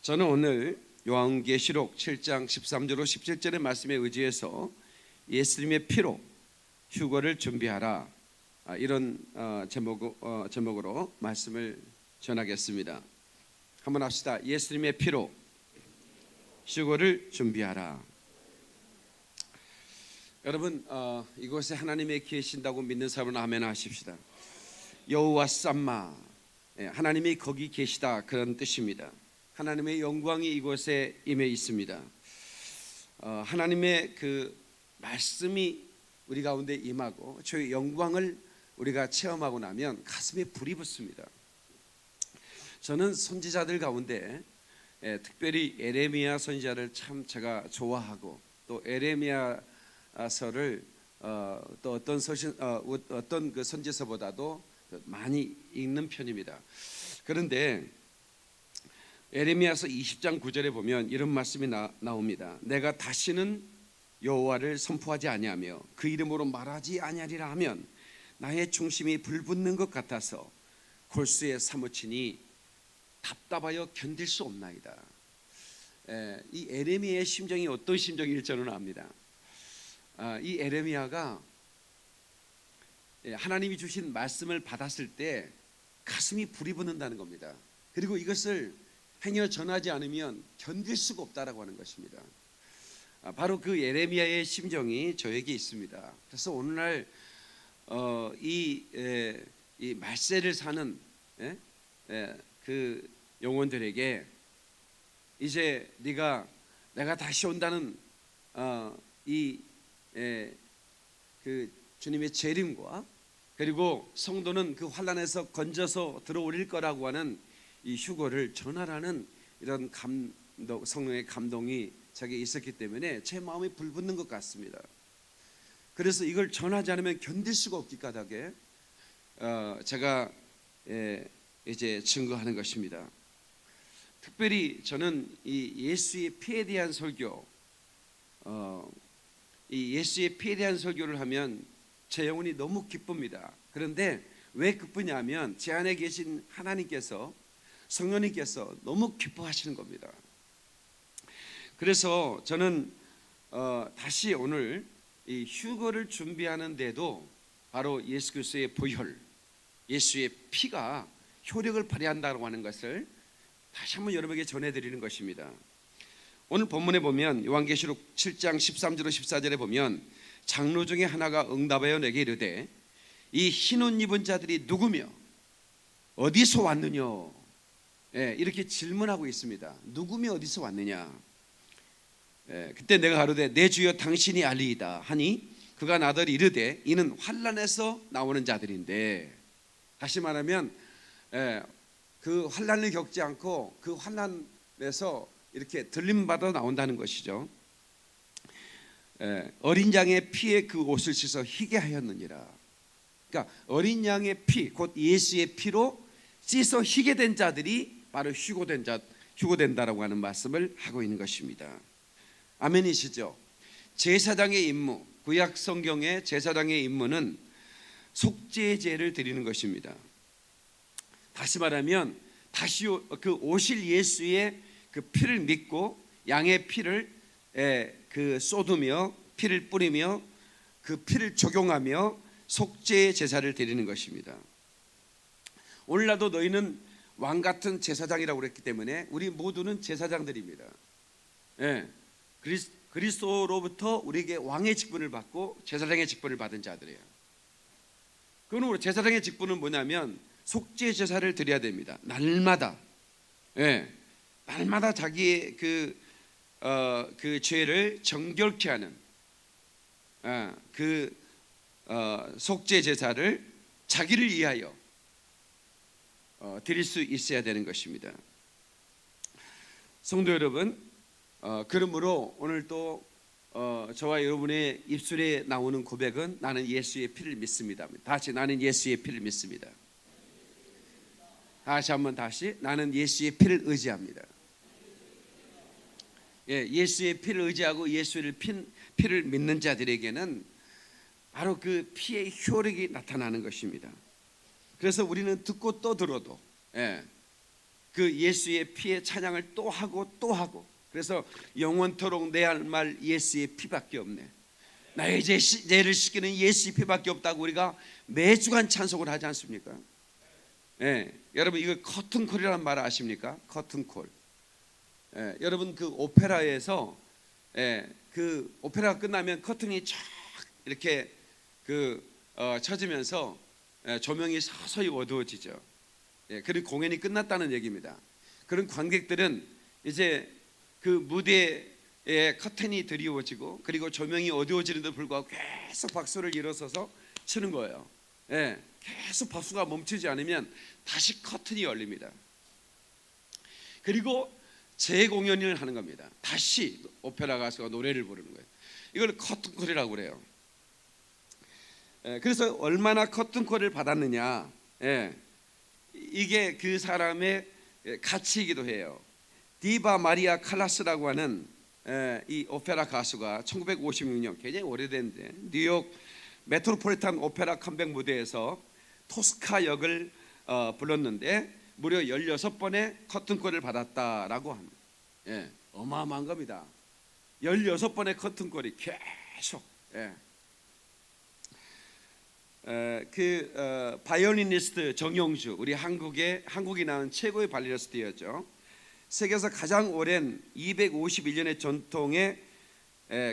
저는 오늘 요한계시록 7장 13절로 17절의 말씀에 의지해서 예수님의 피로 휴거를 준비하라, 이런 제목으로 말씀을 전하겠습니다. 한번 합시다. 예수님의 피로 휴거를 준비하라. 여러분, 이곳에 하나님이 계신다고 믿는 사람은 아멘 하십시다. 여호와 쌈마, 하나님이 거기 계시다, 그런 뜻입니다. 하나님의 영광이 이곳에 임해 있습니다. 하나님의 그 말씀이 우리 가운데 임하고 저의 영광을 우리가 체험하고 나면 가슴에 불이 붙습니다. 저는 선지자들 가운데 특별히 에레미야 선지자를 참 제가 좋아하고, 또 에레미야서를 또 어떤 그 선지서보다도 많이 읽는 편입니다. 그런데 에레미야서 20장 9절에 보면 이런 말씀이 나옵니다. 내가 다시는 여호와를 선포하지 아니하며 그 이름으로 말하지 아니하리라 하면 나의 중심이 불붙는 것 같아서 골수에 사무치니 답답하여 견딜 수 없나이다. 이 에레미야의 심정이 어떤 심정일 저는 압니다. 이 에레미야가 하나님이 주신 말씀을 받았을 때 가슴이 불이 붙는다는 겁니다. 그리고 이것을 행여 전하지 않으면 견딜 수가 없다라고 하는 것입니다. 바로 그 예레미야의 심정이 저에게 있습니다. 그래서 오늘날 이 말세를 사는 그 영혼들에게 이제 내가 다시 온다는 그 주님의 재림과, 그리고 성도는 그 환난에서 건져서 들어올릴 거라고 하는 이 휴거를 전하라는 이런 성령의 감동이 제게 있었기 때문에 제 마음이 불붙는 것 같습니다. 그래서 이걸 전하지 않으면 견딜 수가 없기 까닭에 제가 이제 증거하는 것입니다. 특별히 저는 이 예수의 피에 대한 설교, 이 예수의 피에 대한 설교를 하면 제 영혼이 너무 기쁩니다. 그런데 왜 기쁘냐면 제 안에 계신 하나님께서, 성령님께서 너무 기뻐하시는 겁니다. 그래서 저는 다시 오늘 이 휴거를 준비하는데도 바로 예수 그리스도의 보혈, 예수의 피가 효력을 발휘한다고 하는 것을 다시 한번 여러분에게 전해드리는 것입니다. 오늘 본문에 보면 요한계시록 7장 13절로 14절에 보면 장로 중에 하나가 응답하여 내게 이르되 이 흰 옷 입은 자들이 누구며 어디서 왔느냐, 이렇게 질문하고 있습니다. 누구며 어디서 왔느냐. 그때 내가 가로되 내 주여 당신이 알리이다 하니 그가 나더러 이르되 이는 환난에서 나오는 자들인데, 다시 말하면 그 환난을 겪지 않고 그 환난에서 이렇게 들림받아 나온다는 것이죠. 어린 양의 피에 그 옷을 씻어 희게 하였느니라. 그러니까 어린 양의 피, 곧 예수의 피로 씻어 희게 된 자들이 바로 휴거된다라고 하는 말씀을 하고 있는 것입니다. 아멘이시죠? 제사장의 임무, 구약 성경의 제사장의 임무는 속죄제를 드리는 것입니다. 다시 말하면 다시 그 오실 예수의 그 피를 믿고 양의 피를 그 쏟으며 피를 뿌리며 그 피를 적용하며 속죄 제사를 드리는 것입니다. 오늘날도 너희는 왕 같은 제사장이라고 그랬기 때문에 우리 모두는 제사장들입니다. 그리스도로부터 우리에게 왕의 직분을 받고 제사장의 직분을 받은 자들이에요. 그러므로 제사장의 직분은 뭐냐면 속죄 제사를 드려야 됩니다. 날마다 날마다 자기의 그 죄를 정결케 하는 속죄 제사를 자기를 위하여 드릴 수 있어야 되는 것입니다. 성도 여러분, 그러므로 오늘 또 저와 여러분의 입술에 나오는 고백은 나는 예수의 피를 믿습니다. 다시 나는 예수의 피를 믿습니다. 다시 한번 다시 나는 예수의 피를 의지합니다. 예수의 피를 의지하고 예수의 피를 믿는 자들에게는 바로 그 피의 효력이 나타나는 것입니다. 그래서 우리는 듣고 또 들어도 그 예수의 피의 찬양을 또 하고 또 하고, 그래서 영원토록 내 할 말 예수의 피밖에 없네, 나의 죄를 씻기는 예수의 피밖에 없다고 우리가 매주간 찬송을 하지 않습니까? 예, 여러분 이거 커튼콜이라는 말 아십니까? 커튼콜. 예, 여러분 그 오페라에서 그 오페라가 끝나면 커튼이 쫙 이렇게 쳐지면서 조명이 서서히 어두워지죠. 그리고 공연이 끝났다는 얘기입니다. 그런 관객들은 이제 그 무대에 커튼이 드리워지고 그리고 조명이 어두워지는데도 불구하고 계속 박수를 일어서서 치는 거예요. 계속 박수가 멈추지 않으면 다시 커튼이 열립니다. 그리고 재공연을 하는 겁니다. 다시 오페라 가수가 노래를 부르는 거예요. 이걸 커튼콜이라고 그래요. 그래서 얼마나 커튼콜을 받았느냐, 이게 그 사람의 가치이기도 해요. 디바 마리아 칼라스라고 하는 이 오페라 가수가 1956년, 굉장히 오래된데, 뉴욕 메트로폴리탄 오페라 컴백 무대에서 토스카 역을 불렀는데 무려 16번의 커튼콜을 받았다라고 합니다. 어마어마한 겁니다. 16번의 커튼콜이 계속. 바이올리니스트 정용주, 우리 한국이 낳은 최고의 바이올리니스트였죠. 세계에서 가장 오랜 251년의 전통의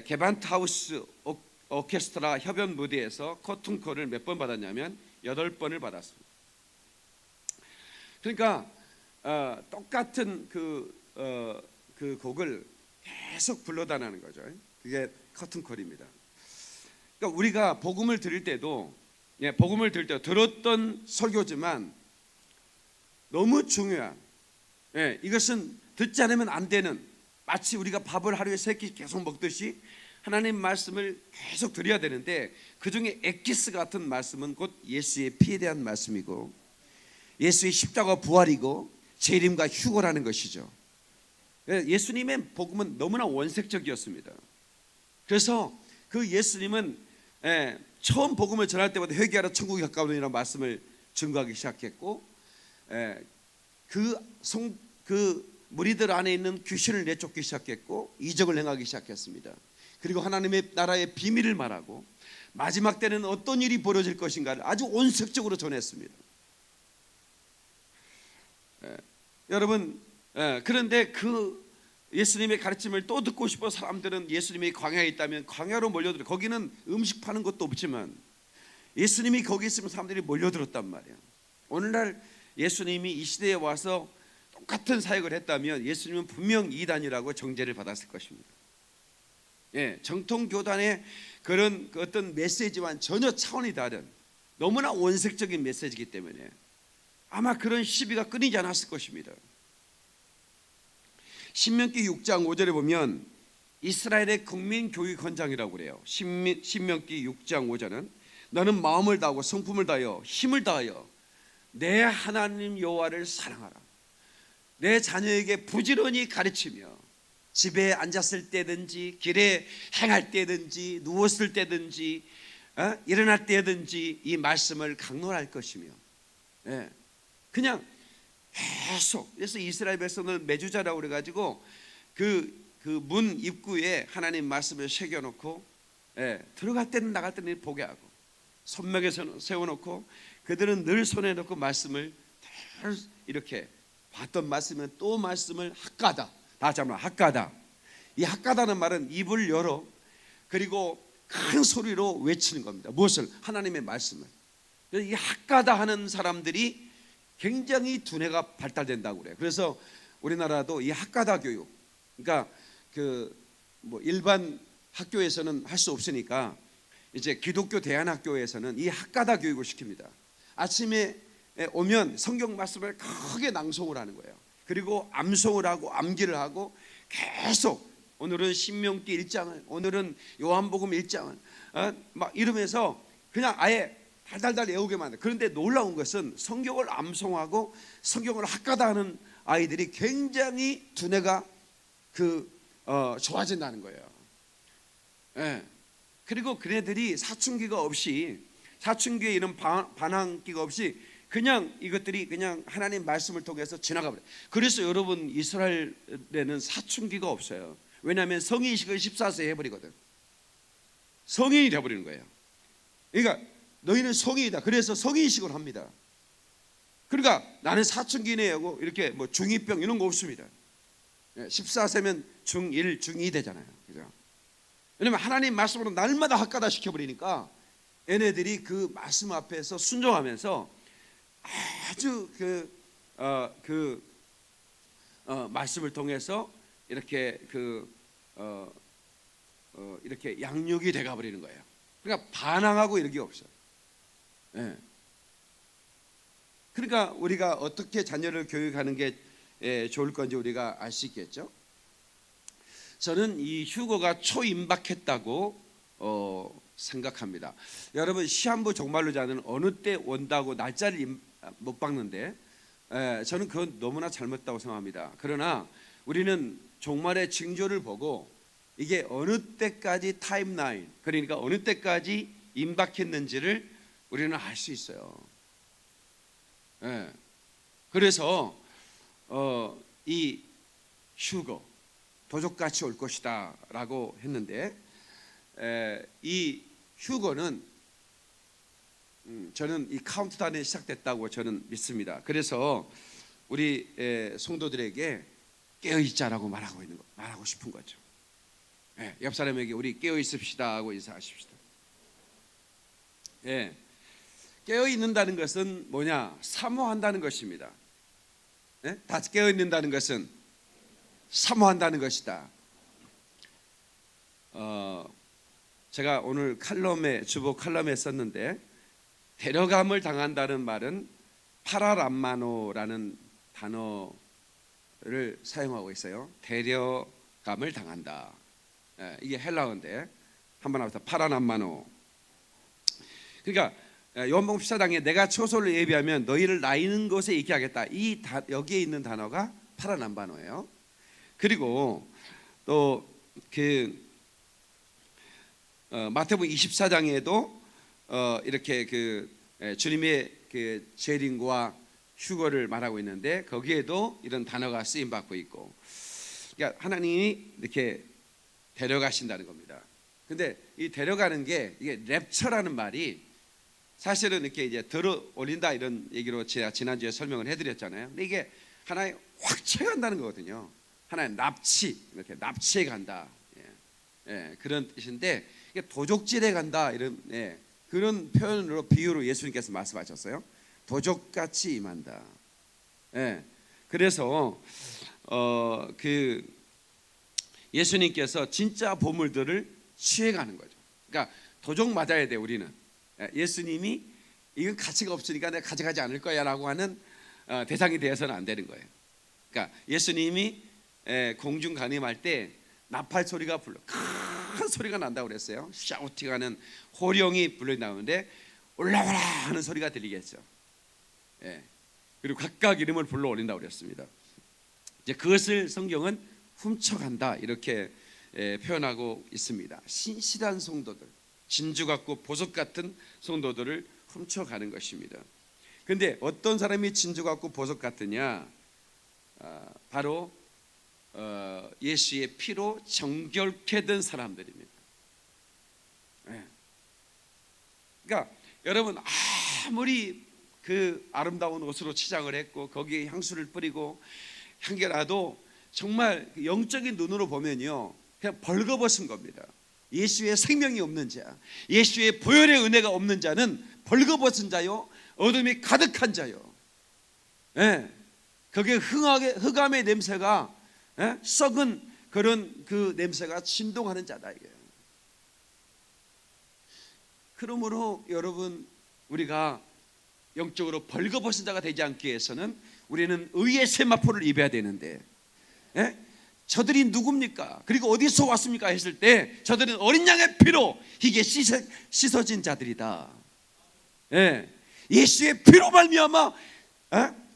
게반트하우스 오케스트라 협연 무대에서 커튼콜을 몇 번 받았냐면 8번을 받았습니다. 그러니까 똑같은 그 곡을 계속 불러다니는 거죠. 그게 커튼콜입니다. 그러니까 우리가 복음을 들을 때도 들었던 설교지만 너무 중요한, 이것은 듣지 않으면 안 되는, 마치 우리가 밥을 하루에 3끼 계속 먹듯이 하나님 말씀을 계속 드려야 되는데, 그 중에 엑기스 같은 말씀은 곧 예수의 피에 대한 말씀이고 예수의 십자가 부활이고 재림과 휴거라는 것이죠. 예수님의 복음은 너무나 원색적이었습니다. 그래서 그 예수님은 처음 복음을 전할 때마다 회개하라 천국이 가까우니라는 말씀을 증거하기 시작했고, 그 무리들 안에 있는 귀신을 내쫓기 시작했고 이적을 행하기 시작했습니다. 그리고 하나님의 나라의 비밀을 말하고 마지막 때는 어떤 일이 벌어질 것인가를 아주 온색적으로 전했습니다. 여러분, 그런데 그 예수님의 가르침을 또 듣고 싶어 사람들은 예수님이 광야에 있다면 광야로 몰려들어. 거기는 음식 파는 것도 없지만 예수님이 거기 있으면 사람들이 몰려들었단 말이에요. 오늘날 예수님이 이 시대에 와서 똑같은 사역을 했다면 예수님은 분명 이단이라고 정죄를 받았을 것입니다. 정통 교단의 그런 어떤 메시지와는 전혀 차원이 다른 너무나 원색적인 메시지이기 때문에 아마 그런 시비가 끊이지 않았을 것입니다. 신명기 6장 5절에 보면 이스라엘의 국민교육헌장이라고 그래요. 신명기 6장 5절은 너는 마음을 다하고 성품을 다하여 힘을 다하여 내 하나님 여호와를 사랑하라. 내 자녀에게 부지런히 가르치며 집에 앉았을 때든지 길에 행할 때든지 누웠을 때든지 일어날 때든지 이 말씀을 강론할 것이며, 그냥 계속. 그래서 이스라엘 백성을 매주자라고 그래가지고 그 문 입구에 하나님 말씀을 새겨놓고 들어갈 때는 나갈 때는 보게 하고 손목에 세워놓고 그들은 늘 손에 놓고 말씀을 이렇게 봤던 말씀은 또 말씀을 핫가다. 다시 한번 핫가다. 이 핫가다는 말은 입을 열어 그리고 큰 소리로 외치는 겁니다. 무엇을? 하나님의 말씀을. 이 핫가다 하는 사람들이 굉장히 두뇌가 발달된다고 그래요. 그래서 우리나라도 이 핫가다 교육, 그러니까 일반 학교에서는 할 수 없으니까 이제 기독교 대안학교에서는 이 핫가다 교육을 시킵니다. 아침에 오면 성경 말씀을 크게 낭송을 하는 거예요. 그리고 암송을 하고 암기를 하고 계속 오늘은 신명기 1장을, 오늘은 요한복음 1장을 막 이러면서 그냥 아예 달달달 외우게 만들어요. 그런데 놀라운 것은 성경을 암송하고 성경을 핫가다 하는 아이들이 굉장히 두뇌가 좋아진다는 거예요. 그리고 그네들이 사춘기가 없이, 사춘기에 이런 반항기가 없이 그냥 이것들이 그냥 하나님 말씀을 통해서 지나가 버려요. 그래서 여러분 이스라엘에는 사춘기가 없어요. 왜냐하면 성인식을 14세에 해버리거든. 성인이 되어버리는 거예요. 그러니까 너희는 성인이다. 그래서 성인식을 합니다. 그러니까 나는 사춘기네 하고 이렇게 뭐 중2병 이런 거 없습니다. 14세면 중1, 중2 되잖아요. 그죠? 왜냐면 하나님 말씀으로 날마다 학가다 시켜버리니까 얘네들이 그 말씀 앞에서 순종하면서 아주 말씀을 통해서 이렇게 이렇게 양육이 돼가 버리는 거예요. 그러니까 반항하고 이런 게 없어요. 예. 그러니까 우리가 어떻게 자녀를 교육하는 게 좋을 건지 우리가 알 수 있겠죠. 저는 이 휴거가 초임박했다고 생각합니다. 여러분 시한부 종말론자는 어느 때 온다고 날짜를 못 박는데 저는 그건 너무나 잘못다고 생각합니다. 그러나 우리는 종말의 징조를 보고 이게 어느 때까지 타임라인, 그러니까 어느 때까지 임박했는지를 우리는 알 수 있어요. 그래서 이 휴거 도적같이 올 것이다 라고 했는데 이 휴거는 저는 이 카운트다운이 시작됐다고 저는 믿습니다. 그래서 우리 성도들에게 깨어있자라고 말하고 싶은 거죠. 옆 사람에게 우리 깨어있읍시다 하고 인사하십시다. 깨어있는다는 것은 뭐냐? 사모한다는 것입니다. 다 깨어있는다는 것은 사모한다는 것이다. 제가 오늘 주보 칼럼에 썼는데 데려감을 당한다는 말은 파라람마노라는 단어를 사용하고 있어요. 데려감을 당한다. 이게 헬라어인데 한번 합시다. 파라람마노. 그러니까 요한복음 14장에 내가 초소를 예비하면 너희를 나 있는 곳에 있게 하겠다. 여기에 있는 단어가 파라남바노예요. 그리고 또 마태복음 24장에도 이렇게 주님의 재림과 휴거를 말하고 있는데 거기에도 이런 단어가 쓰임 받고 있고, 그러니까 하나님이 이렇게 데려가신다는 겁니다. 근데 이 데려가는 게 이게 랩처라는 말이 사실은 이렇게 이제 들어 올린다 이런 얘기로 제가 지난주에 설명을 해드렸잖아요. 근데 이게 하나의 확 채간다는 거거든요. 하나의 납치, 이렇게 납치해 간다. 그런 뜻인데 이게 도적질해 간다 이런 그런 표현으로 비유로 예수님께서 말씀하셨어요. 도적같이 임한다. 그래서 예수님께서 진짜 보물들을 취해가는 거죠. 그러니까 도적 맞아야 돼 우리는. 예수님이 이건 가치가 없으니까 내가 가져가지 않을 거야 라고 하는 대상이 되어서는 안 되는 거예요. 그러니까 예수님이 공중 간임할 때 나팔 소리가 큰 소리가 난다고 그랬어요. 샤우팅하는 호령이 불려 나오는데 올라와라 하는 소리가 들리겠죠. 그리고 각각 이름을 불러 올린다고 그랬습니다. 이제 그것을 성경은 훔쳐간다 이렇게 표현하고 있습니다. 신실한 성도들, 진주 같고 보석 같은 성도들을 훔쳐가는 것입니다. 그런데 어떤 사람이 진주 같고 보석 같으냐? 바로 예수의 피로 정결케 된 사람들입니다. 그러니까 여러분 아무리 그 아름다운 옷으로 치장을 했고 거기에 향수를 뿌리고 향기라도 정말 영적인 눈으로 보면요 그냥 벌거벗은 겁니다. 예수의 생명이 없는 자, 예수의 보혈의 은혜가 없는 자는 벌거벗은 자요, 어둠이 가득한 자요. 거기에 흑암의 냄새가 썩은 그런 그 냄새가 진동하는 자다 이게요. 그러므로 여러분 우리가 영적으로 벌거벗은 자가 되지 않기 위해서는 우리는 의의 세마포를 입어야 되는데 저들이 누굽니까? 그리고 어디서 왔습니까? 했을 때 저들은 어린 양의 피로 이게 씻어진 자들이다. 예수의 피로 말미암아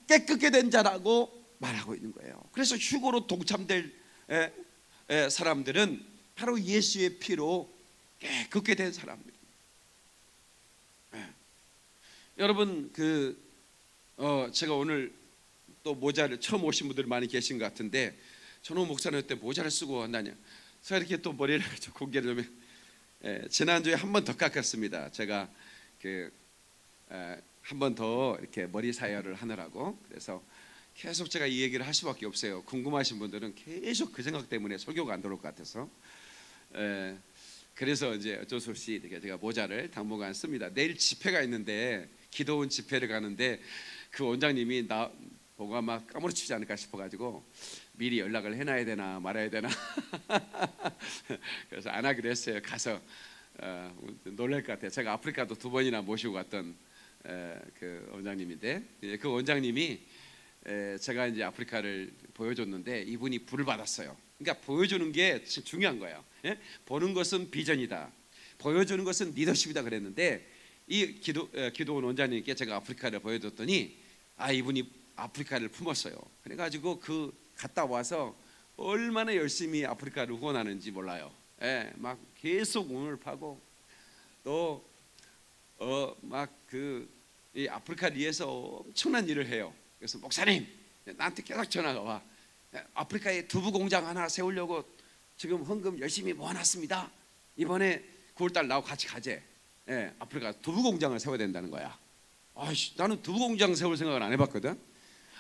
깨끗게 된 자라고 말하고 있는 거예요. 그래서 휴거로 동참될 사람들은 바로 예수의 피로 깨끗게 된 사람들. 여러분 제가 오늘 또 모자를 처음 오신 분들 많이 계신 것 같은데 전호 목사님 때 모자를 쓰고 한다냐. 제가 이렇게 또 머리를 좀 공개를 좀 지난주에 한 번 더 깎았습니다. 제가 한 번 더 이렇게 머리 사열을 하느라고. 그래서 계속 제가 이 얘기를 할 수밖에 없어요. 궁금하신 분들은 계속 그 생각 때문에 설교가 안 들어올 것 같아서. 그래서 이제 어쩔 수 없이 이렇게 제가 모자를 당분간 씁니다. 내일 집회가 있는데 기도원 집회를 가는데 그 원장님이 나 보고 아마 까무러치지 않을까 싶어가지고 미리 연락을 해놔야 되나 말아야 되나 그래서 안 하기로 했어요. 가서 놀랄 것 같아요. 제가 아프리카도 2번이나 모시고 갔던 그 원장님인데 그 원장님이 제가 이제 아프리카를 보여줬는데 이분이 부를 받았어요. 그러니까 보여주는 게 중요한 거예요. 보는 것은 비전이다, 보여주는 것은 리더십이다 그랬는데 이 기도원 원장님께 제가 아프리카를 보여줬더니 이분이 아프리카를 품었어요. 그래가지고 그 갔다 와서 얼마나 열심히 아프리카를 후원하는지 몰라요. 막 계속 운을 파고 또 막 이 아프리카를 위해서 엄청난 일을 해요. 그래서 목사님 나한테 계속 전화가 와. 아프리카에 두부 공장 하나 세우려고 지금 헌금 열심히 모아놨습니다. 이번에 9월달 나하고 같이 가재. 아프리카 두부 공장을 세워야 된다는 거야. 나는 두부 공장 세울 생각을 안 해봤거든.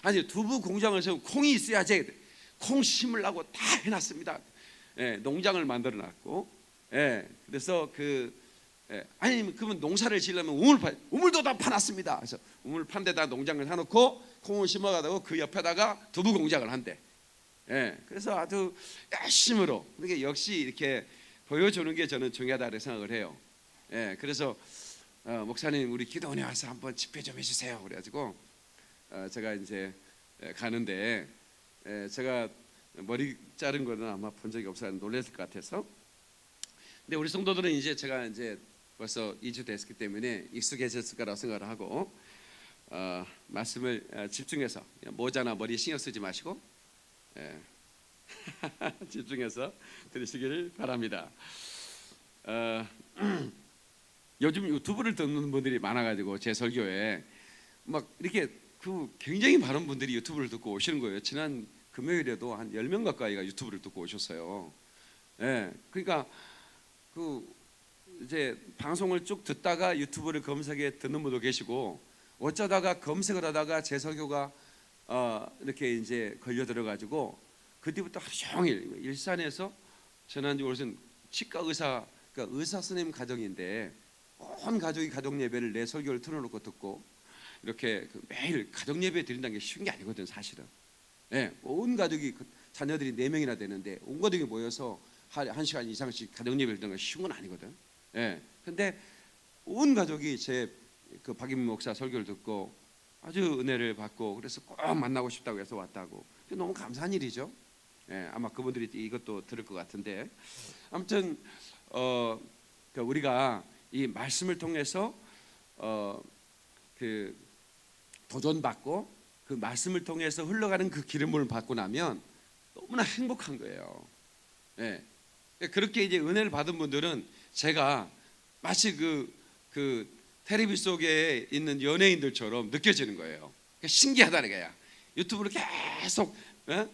아니 두부 공장을 세우고 콩이 있어야지. 콩 심으려고 다 해놨습니다. 농장을 만들어놨고. 그래서 아니 그러면 농사를 지으려면 우물도 다 파놨습니다. 그래서 우물 판 데다 농장을 사놓고 콩을 심어가지고 그 옆에다가 두부 공장을 한대. 그래서 아주 열심으로. 그러니까 역시 이렇게 보여주는 게 저는 중요하다고 생각을 해요. 그래서 목사님 우리 기도원에 와서 한번 집회 좀 해주세요. 그래가지고 제가 이제 가는데 제가 머리 자른 거는 아마 본 적이 없어서 놀랐을 것 같아서. 근데 우리 성도들은 이제 제가 이제 벌써 2주 됐기 때문에 익숙해졌을 거라고 생각을 하고 말씀을 집중해서 모자나 머리 신경 쓰지 마시고 집중해서 들으시기를 바랍니다. 요즘 유튜브를 듣는 분들이 많아가지고 제 설교에 막 이렇게 굉장히 많은 분들이 유튜브를 듣고 오시는 거예요. 지난 금요일에도 한 10명 가까이가 유튜브를 듣고 오셨어요. 그러니까 이제 방송을 쭉 듣다가 유튜브를 검색해 듣는 분도 계시고 어쩌다가 검색을 하다가 제 설교가 이렇게 이제 걸려 들어가지고 그 뒤부터 하루 종일 일산에서 지난주 오신 치과 의사, 그러니까 의사 선생님 가정인데 온 가족이 가족 예배를 내 설교를 틀어놓고 듣고 이렇게 매일 가족 예배 드린다는 게 쉬운 게 아니거든 사실은. 온 가족이 자녀들이 4명이나 되는데 온 가족이 모여서 1시간 이상씩 가족 예배를 드리는 건 쉬운 건 아니거든. 근데 온 가족이 제 그 박인민 목사 설교를 듣고 아주 은혜를 받고 그래서 꼭 만나고 싶다고 해서 왔다고. 너무 감사한 일이죠. 아마 그분들이 이것도 들을 것 같은데 아무튼 우리가 이 말씀을 통해서 그 도전받고 그 말씀을 통해서 흘러가는 그 기름을 받고 나면 너무나 행복한 거예요. 그렇게 이제 은혜를 받은 분들은 제가 마치 그 텔레비 속에 있는 연예인들처럼 느껴지는 거예요. 신기하다는 거야. 유튜브를 계속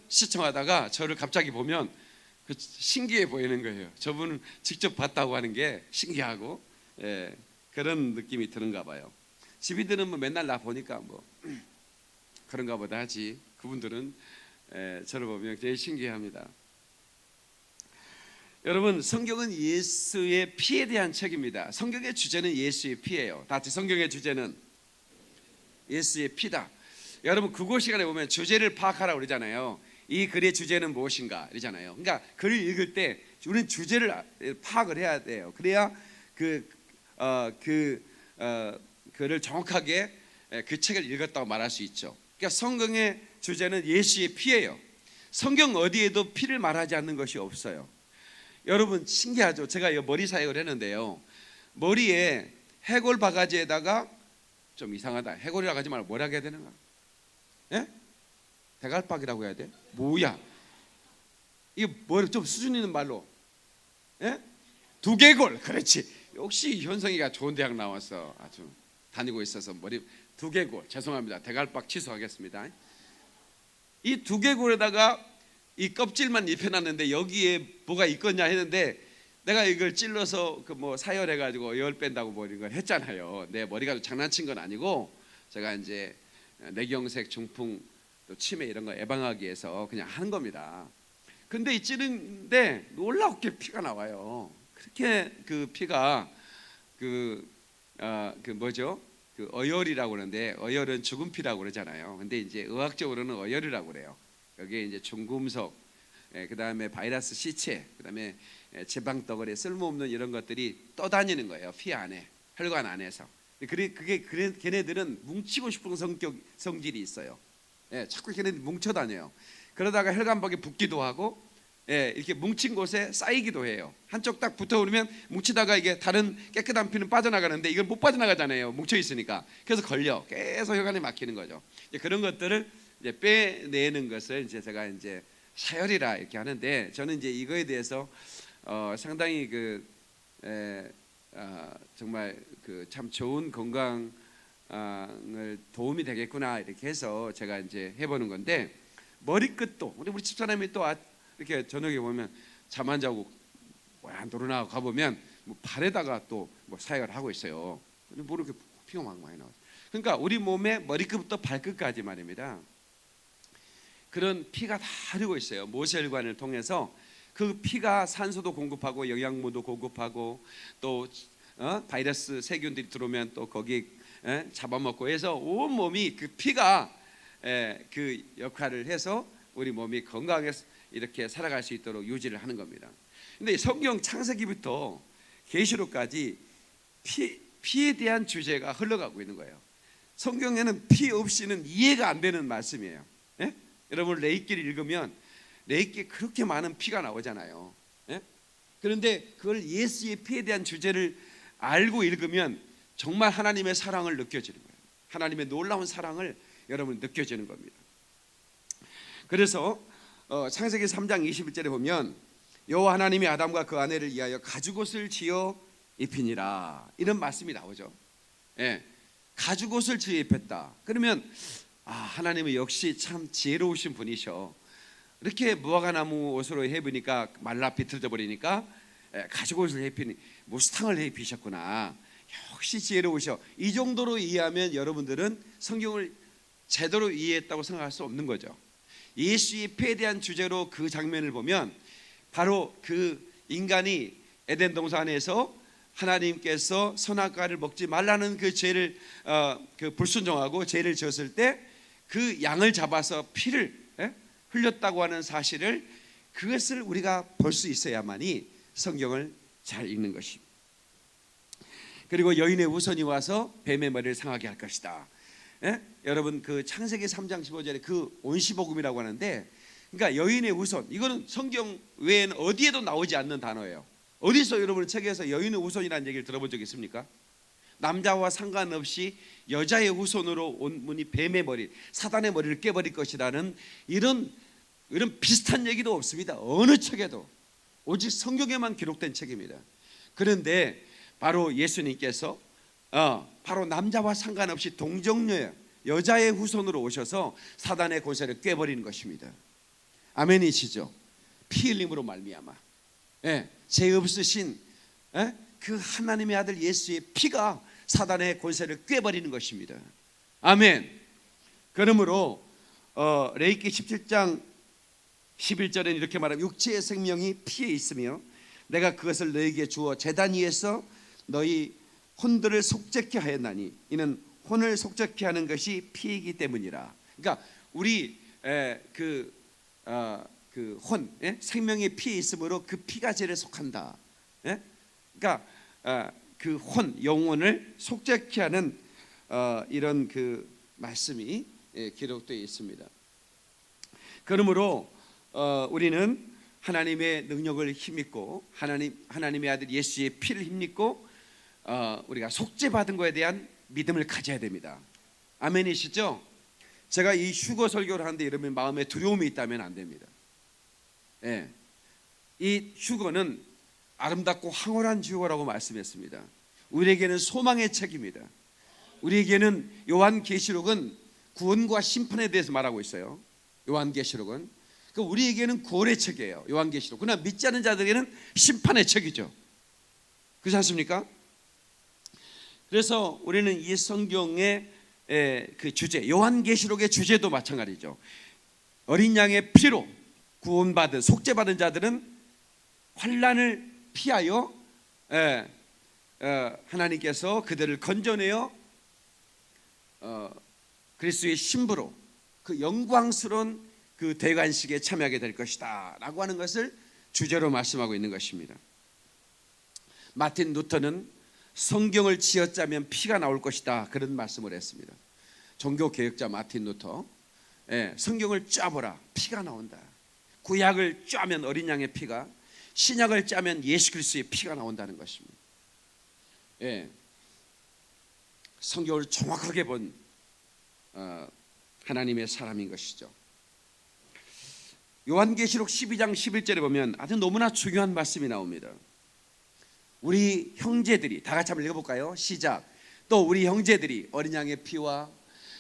시청하다가 저를 갑자기 보면 신기해 보이는 거예요. 저분은 직접 봤다고 하는 게 신기하고 그런 느낌이 드는가 봐요. 집이들은 뭐 맨날 나 보니까 뭐 그런가 보다 하지 그분들은 저를 보면 제일 신기합니다. 여러분 성경은 예수의 피에 대한 책입니다. 성경의 주제는 예수의 피예요. 다 같이 성경의 주제는 예수의 피다. 여러분 국어 시간에 보면 주제를 파악하라고 그러잖아요. 이 글의 주제는 무엇인가 이러잖아요. 그러니까 글을 읽을 때 우리는 주제를 파악을 해야 돼요. 그래야 글을 정확하게 그 책을 읽었다고 말할 수 있죠. 그러니까 성경의 주제는 예수의 피예요. 성경 어디에도 피를 말하지 않는 것이 없어요. 여러분 신기하죠. 제가 머리 사역을 했는데요. 머리에 해골 바가지에다가 좀 이상하다. 해골이라고 하지 말고 뭐라고 해야 되는가? 대갈박이라고 해야 돼? 뭐야? 이거 뭐 좀 수준 있는 말로 두개골. 그렇지. 역시 현성이가 좋은 대학 나와서 아주 다니고 있어서 머리 두개골, 죄송합니다. 대갈박 취소하겠습니다. 이 두개골에다가 이 껍질만 입혀놨는데 여기에 뭐가 있겠냐 했는데 내가 이걸 찔러서 그 뭐 사열해가지고 열 뺀다고 뭐 이런 걸 했잖아요. 내 머리가 장난친 건 아니고 제가 이제 뇌경색, 중풍, 또 치매 이런 거 예방하기 위해서 그냥 하는 겁니다. 근데 이 찌른데 놀랍게 피가 나와요. 그렇게 그 피가 그 뭐죠? 그 어혈이라고 그러는데 어혈은 죽은 피라고 그러잖아요. 근데 이제 의학적으로는 어혈이라고 그래요. 여기에 이제 중금속, 그다음에 바이러스 시체, 그다음에 지방 덩어리 쓸모없는 이런 것들이 떠다니는 거예요. 피 안에, 혈관 안에서. 그게 걔네들은 뭉치고 싶은 성질이 있어요. 자꾸 걔네들 뭉쳐 다녀요. 그러다가 혈관벽에 붙기도 하고, 이렇게 뭉친 곳에 쌓이기도 해요. 한쪽 딱 붙어오르면 뭉치다가 이게 다른 깨끗한 피는 빠져나가는데 이걸 못 빠져나가잖아요. 뭉쳐 있으니까. 그래서 걸려 계속 혈관이 막히는 거죠. 그런 것들을 이제 빼내는 것을 이제 제가 이제 사열이라 이렇게 하는데, 저는 이제 이거에 대해서 상당히 정말 참 좋은 건강을 도움이 되겠구나 이렇게 해서 제가 이제 해보는 건데, 머리끝도 우리 집사람이 또 이렇게 저녁에 보면 잠 안 자고 노르나 가보면 뭐 발에다가 또 뭐 사역을 하고 있어요. 근데 뭐 이렇게 피가 막 많이 나와요. 그러니까 우리 몸에 머리끝부터 발끝까지 말입니다. 그런 피가 다 흐르고 있어요. 모세혈관을 통해서 그 피가 산소도 공급하고 영양분도 공급하고 또 바이러스 세균들이 들어오면 또 거기 잡아먹고 해서 온 몸이 그 피가 그 역할을 해서 우리 몸이 건강하게 이렇게 살아갈 수 있도록 유지를 하는 겁니다. 근데 성경 창세기부터 계시록까지 피에 대한 주제가 흘러가고 있는 거예요. 성경에는 피 없이는 이해가 안 되는 말씀이에요. 여러분 레위기를 읽으면 레위기에 그렇게 많은 피가 나오잖아요. 그런데 그걸 예수의 피에 대한 주제를 알고 읽으면 정말 하나님의 사랑을 느껴지는 거예요. 하나님의 놀라운 사랑을 여러분 느껴지는 겁니다. 그래서 창세기 3장 21절에 보면 여호와 하나님이 아담과 그 아내를 위하여 가죽옷을 지어 입히니라, 이런 말씀이 나오죠. 가죽옷을 지어 입혔다. 그러면 하나님은 역시 참 지혜로우신 분이셔. 이렇게 무화과나무 옷으로 해보니까 말라 비틀어져 버리니까 가죽옷을 입히니 무스탕을 입히셨구나. 역시 지혜로우셔. 이 정도로 이해하면 여러분들은 성경을 제대로 이해했다고 생각할 수 없는 거죠. 예수의 피에 대한 주제로 그 장면을 보면 바로 그 인간이 에덴 동산에서 하나님께서 선악과를 먹지 말라는 그 죄를 그 불순종하고 죄를 지었을 때 그 양을 잡아서 피를 흘렸다고 하는 사실을, 그것을 우리가 볼 수 있어야만이 성경을 잘 읽는 것입니다. 그리고 여인의 후손이 와서 뱀의 머리를 상하게 할 것이다. 여러분 그 창세기 3장 15절에 그 온시복음이라고 하는데, 그러니까 여인의 후손, 이거는 성경 외에는 어디에도 나오지 않는 단어예요. 어디서 여러분 책에서 여인의 후손이라는 얘기를 들어본 적 있습니까? 남자와 상관없이 여자의 후손으로 온 분이 뱀의 머리, 사단의 머리를 깨버릴 것이라는 이런 비슷한 얘기도 없습니다. 어느 책에도. 오직 성경에만 기록된 책입니다. 그런데 바로 예수님께서 바로 남자와 상관없이 동정녀 여자의 후손으로 오셔서 사단의 권세를 깨버리는 것입니다. 아멘이시죠? 피 흘림으로 말미암아 죄 없으신 그 하나님의 아들 예수의 피가 사단의 권세를 꿰버리는 것입니다. 아멘. 그러므로 레위기 17장 11절에는 이렇게 말합니다. 육체의 생명이 피에 있으며 내가 그것을 너희에게 주어 제단 위에서 너희 혼들을 속죄케 하였나니 이는 혼을 속죄케 하는 것이 피이기 때문이라. 그러니까 우리 그 혼, 생명의 피에 있으므로 그 피가 죄를 속한다. 그러니까 그 혼, 영혼을 속죄케 하는 이런 그 말씀이 기록되어 있습니다. 그러므로 우리는 하나님의 능력을 힘입고 하나님의 아들 예수의 피를 힘입고 우리가 속죄받은 것에 대한 믿음을 가져야 됩니다. 아멘이시죠? 제가 이 휴거 설교를 하는데 여러분 마음에 두려움이 있다면 안 됩니다. 이 휴거는 아름답고 황홀한 휴거라고 말씀했습니다. 우리에게는 소망의 책입니다. 우리에게는 요한계시록은 구원과 심판에 대해서 말하고 있어요. 요한계시록은 우리에게는 구원의 책이에요. 요한계시록. 그러나 믿지 않는 자들에게는 심판의 책이죠. 그렇지 않습니까? 그래서 우리는 이 성경의 그 주제, 요한계시록의 주제도 마찬가지죠. 어린 양의 피로 구원받은 속죄받은 자들은 환난을 피하여 하나님께서 그들을 건져내어 그리스도의 신부로 그 영광스러운 그 대관식에 참여하게 될 것이다 라고 하는 것을 주제로 말씀하고 있는 것입니다. 마틴 루터는 성경을 쥐어짜면 피가 나올 것이다 그런 말씀을 했습니다. 종교개혁자 마틴 루터, 성경을 짜보라 피가 나온다. 구약을 짜면 어린 양의 피가, 신약을 짜면 예수 그리스도의 피가 나온다는 것입니다. 성경을 정확하게 본 하나님의 사람인 것이죠. 요한계시록 12장 11절에 보면 아주 너무나 중요한 말씀이 나옵니다. 우리 형제들이, 다 같이 한번 읽어볼까요? 시작. 또 우리 형제들이 어린 양의 피와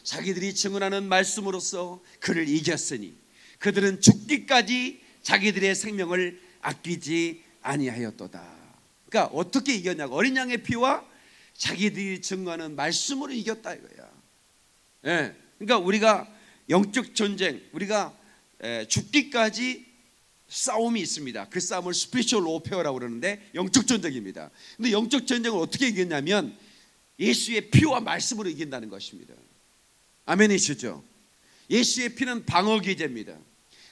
자기들이 증언하는 말씀으로써 그를 이겼으니 그들은 죽기까지 자기들의 생명을 아끼지 아니하였도다. 그러니까 어떻게 이겼냐고, 어린 양의 피와 자기들이 증거하는 말씀으로 이겼다 이거야. 그러니까 우리가 영적 전쟁, 우리가 죽기까지 싸움이 있습니다. 그 싸움을 스피리추얼 워페어라고 그러는데 영적 전쟁입니다. 근데 영적 전쟁을 어떻게 이겼냐면 예수의 피와 말씀으로 이긴다는 것입니다. 아멘이시죠? 예수의 피는 방어 기제입니다.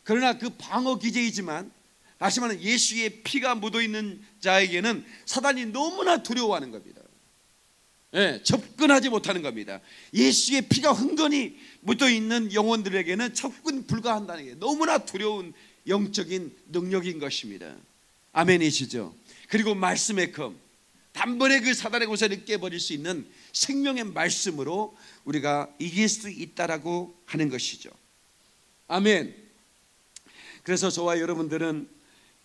그러나 그 방어 기제이지만 다시 말하면 예수의 피가 묻어있는 자에게는 사단이 너무나 두려워하는 겁니다. 접근하지 못하는 겁니다. 예수의 피가 흥건히 묻어있는 영혼들에게는 접근 불가한다는 게 너무나 두려운 영적인 능력인 것입니다. 아멘이시죠? 그리고 말씀의 검, 단번에 그 사단의 고사를 깨버릴 수 있는 생명의 말씀으로 우리가 이길 수 있다라고 하는 것이죠. 아멘. 그래서 저와 여러분들은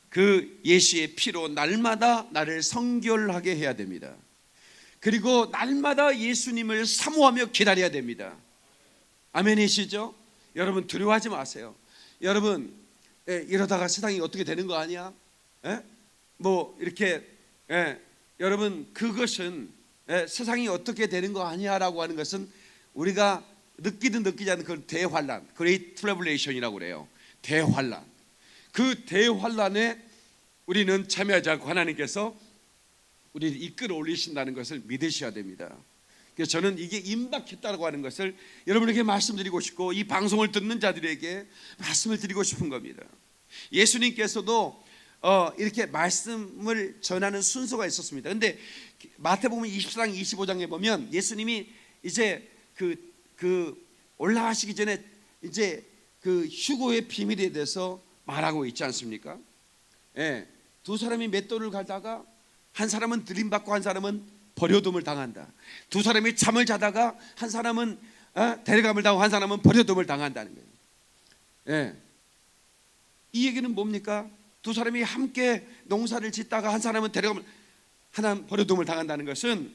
그 예수의 피로 날마다 나를 성결하게 해야 됩니다. 그리고 날마다 예수님을 사모하며 기다려야 됩니다. 아멘이시죠? 여러분 두려워하지 마세요. 여러분 이러다가 세상이 어떻게 되는 거 아니야? 뭐 이렇게 여러분 그것은 세상이 어떻게 되는 거 아니야라고 하는 것은 우리가 느끼든 느끼지 않는 그 대환란, Great Tribulation이라고 그래요. 대환란. 그 대환란에 우리는 참여하지 않고 하나님께서 우리를 이끌어 올리신다는 것을 믿으셔야 됩니다. 그래서 저는 이게 임박했다고 하는 것을 여러분에게 말씀드리고 싶고 이 방송을 듣는 자들에게 말씀을 드리고 싶은 겁니다. 예수님께서도 이렇게 말씀을 전하는 순서가 있었습니다. 그런데 마태복음 24장 25장에 보면 예수님이 이제 그 올라가시기 전에 이제 그 휴거의 비밀에 대해서 말하고 있지 않습니까? 두 사람이 맷돌을 갈다가 한 사람은 들림받고 한 사람은 버려둠을 당한다. 두 사람이 잠을 자다가 한 사람은 데려감을 당하고 한 사람은 버려둠을 당한다는 거예요. 이 얘기는 뭡니까? 두 사람이 함께 농사를 짓다가 한 사람은 데려감을, 하나는 버려둠을 당한다는 것은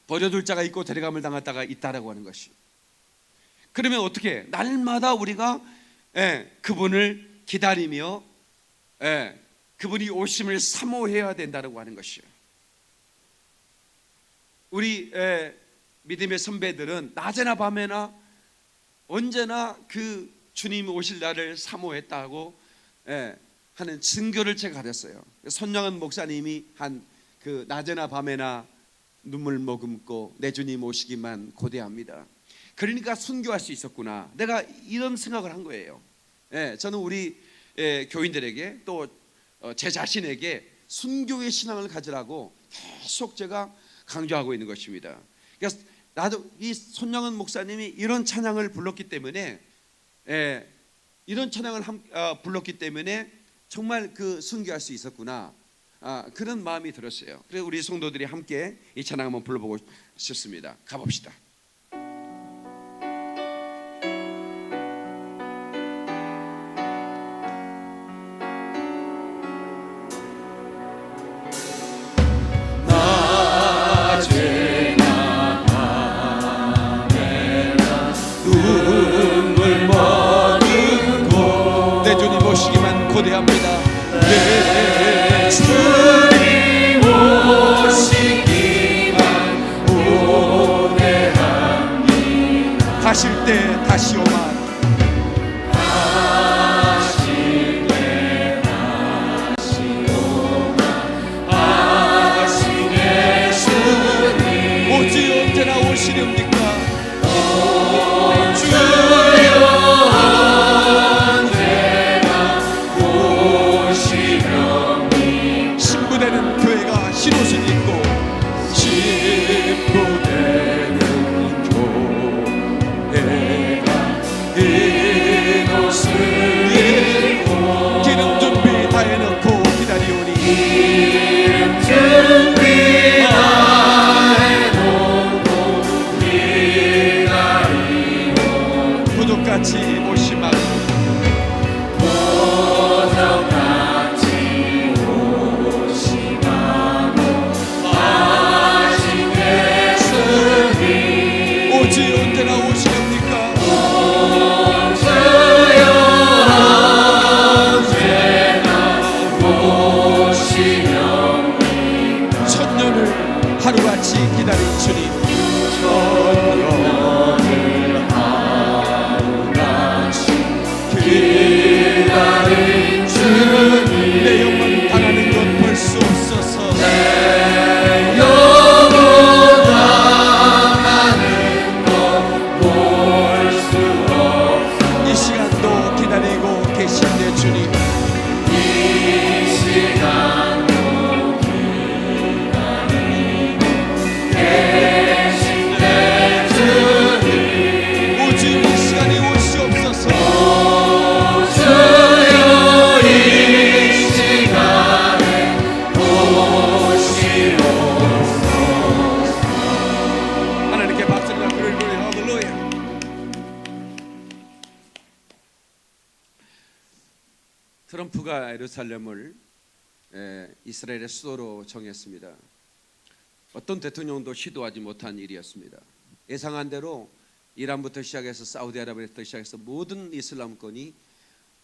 버려둘 자가 있고 데려감을 당했다가 있다라고 하는 것이. 그러면 어떻게? 날마다 우리가 그분을 기다리며 그분이 오심을 사모해야 된다고 하는 것이요. 우리 믿음의 선배들은 낮에나 밤에나 언제나 그 주님 오실 날을 사모했다고 하는 증거를 제가 가졌어요. 손영은 목사님이 한 그 낮에나 밤에나 눈물 머금고 내 주님 오시기만 고대합니다. 그러니까 순교할 수 있었구나. 내가 이런 생각을 한 거예요. 저는 우리 교인들에게 또 제 자신에게 순교의 신앙을 가지라고 계속 제가 강조하고 있는 것입니다. 그래서 나도 이 손영은 목사님이 이런 찬양을 불렀기 때문에 불렀기 때문에 정말 그 순교할 수 있었구나, 그런 마음이 들었어요. 그래서 우리 성도들이 함께 이 찬양 한번 불러보고 싶습니다. 가봅시다. 낮에나 우리가 흰옷을 입고 진포되는 교회가 흰 옷을 입고 기름 준비 다 해놓고 기다리오니 기름 준비 다 해놓고 기다리오니 부족같이 오시마고 보석같이 오시마고 하신 예수님 오지 언제나 오시렵니까? 오주여 언제나 오시렵니까 천년을 하루같이 기다린 주님 천년을 하루같이 기다린 주님 내 영혼 당하는 것 볼 수 없어서 내 영혼 당하는 것 볼 수 없어 이 시간도 기다리고 계신데 주님 이 시간도 기다리고 계신데 주님 오직 이 시간이 오시옵소서 오주여 이 시간에 오시옵소서 하나님께 박수를 그를 노래 할렐루야. 트럼프가 예루살렘을 이스라엘의 수도로 정했습니다. 어떤 대통령도 시도하지 못한 일이었습니다. 예상한 대로 이란부터 시작해서 사우디아라비아부터 시작해서 모든 이슬람권이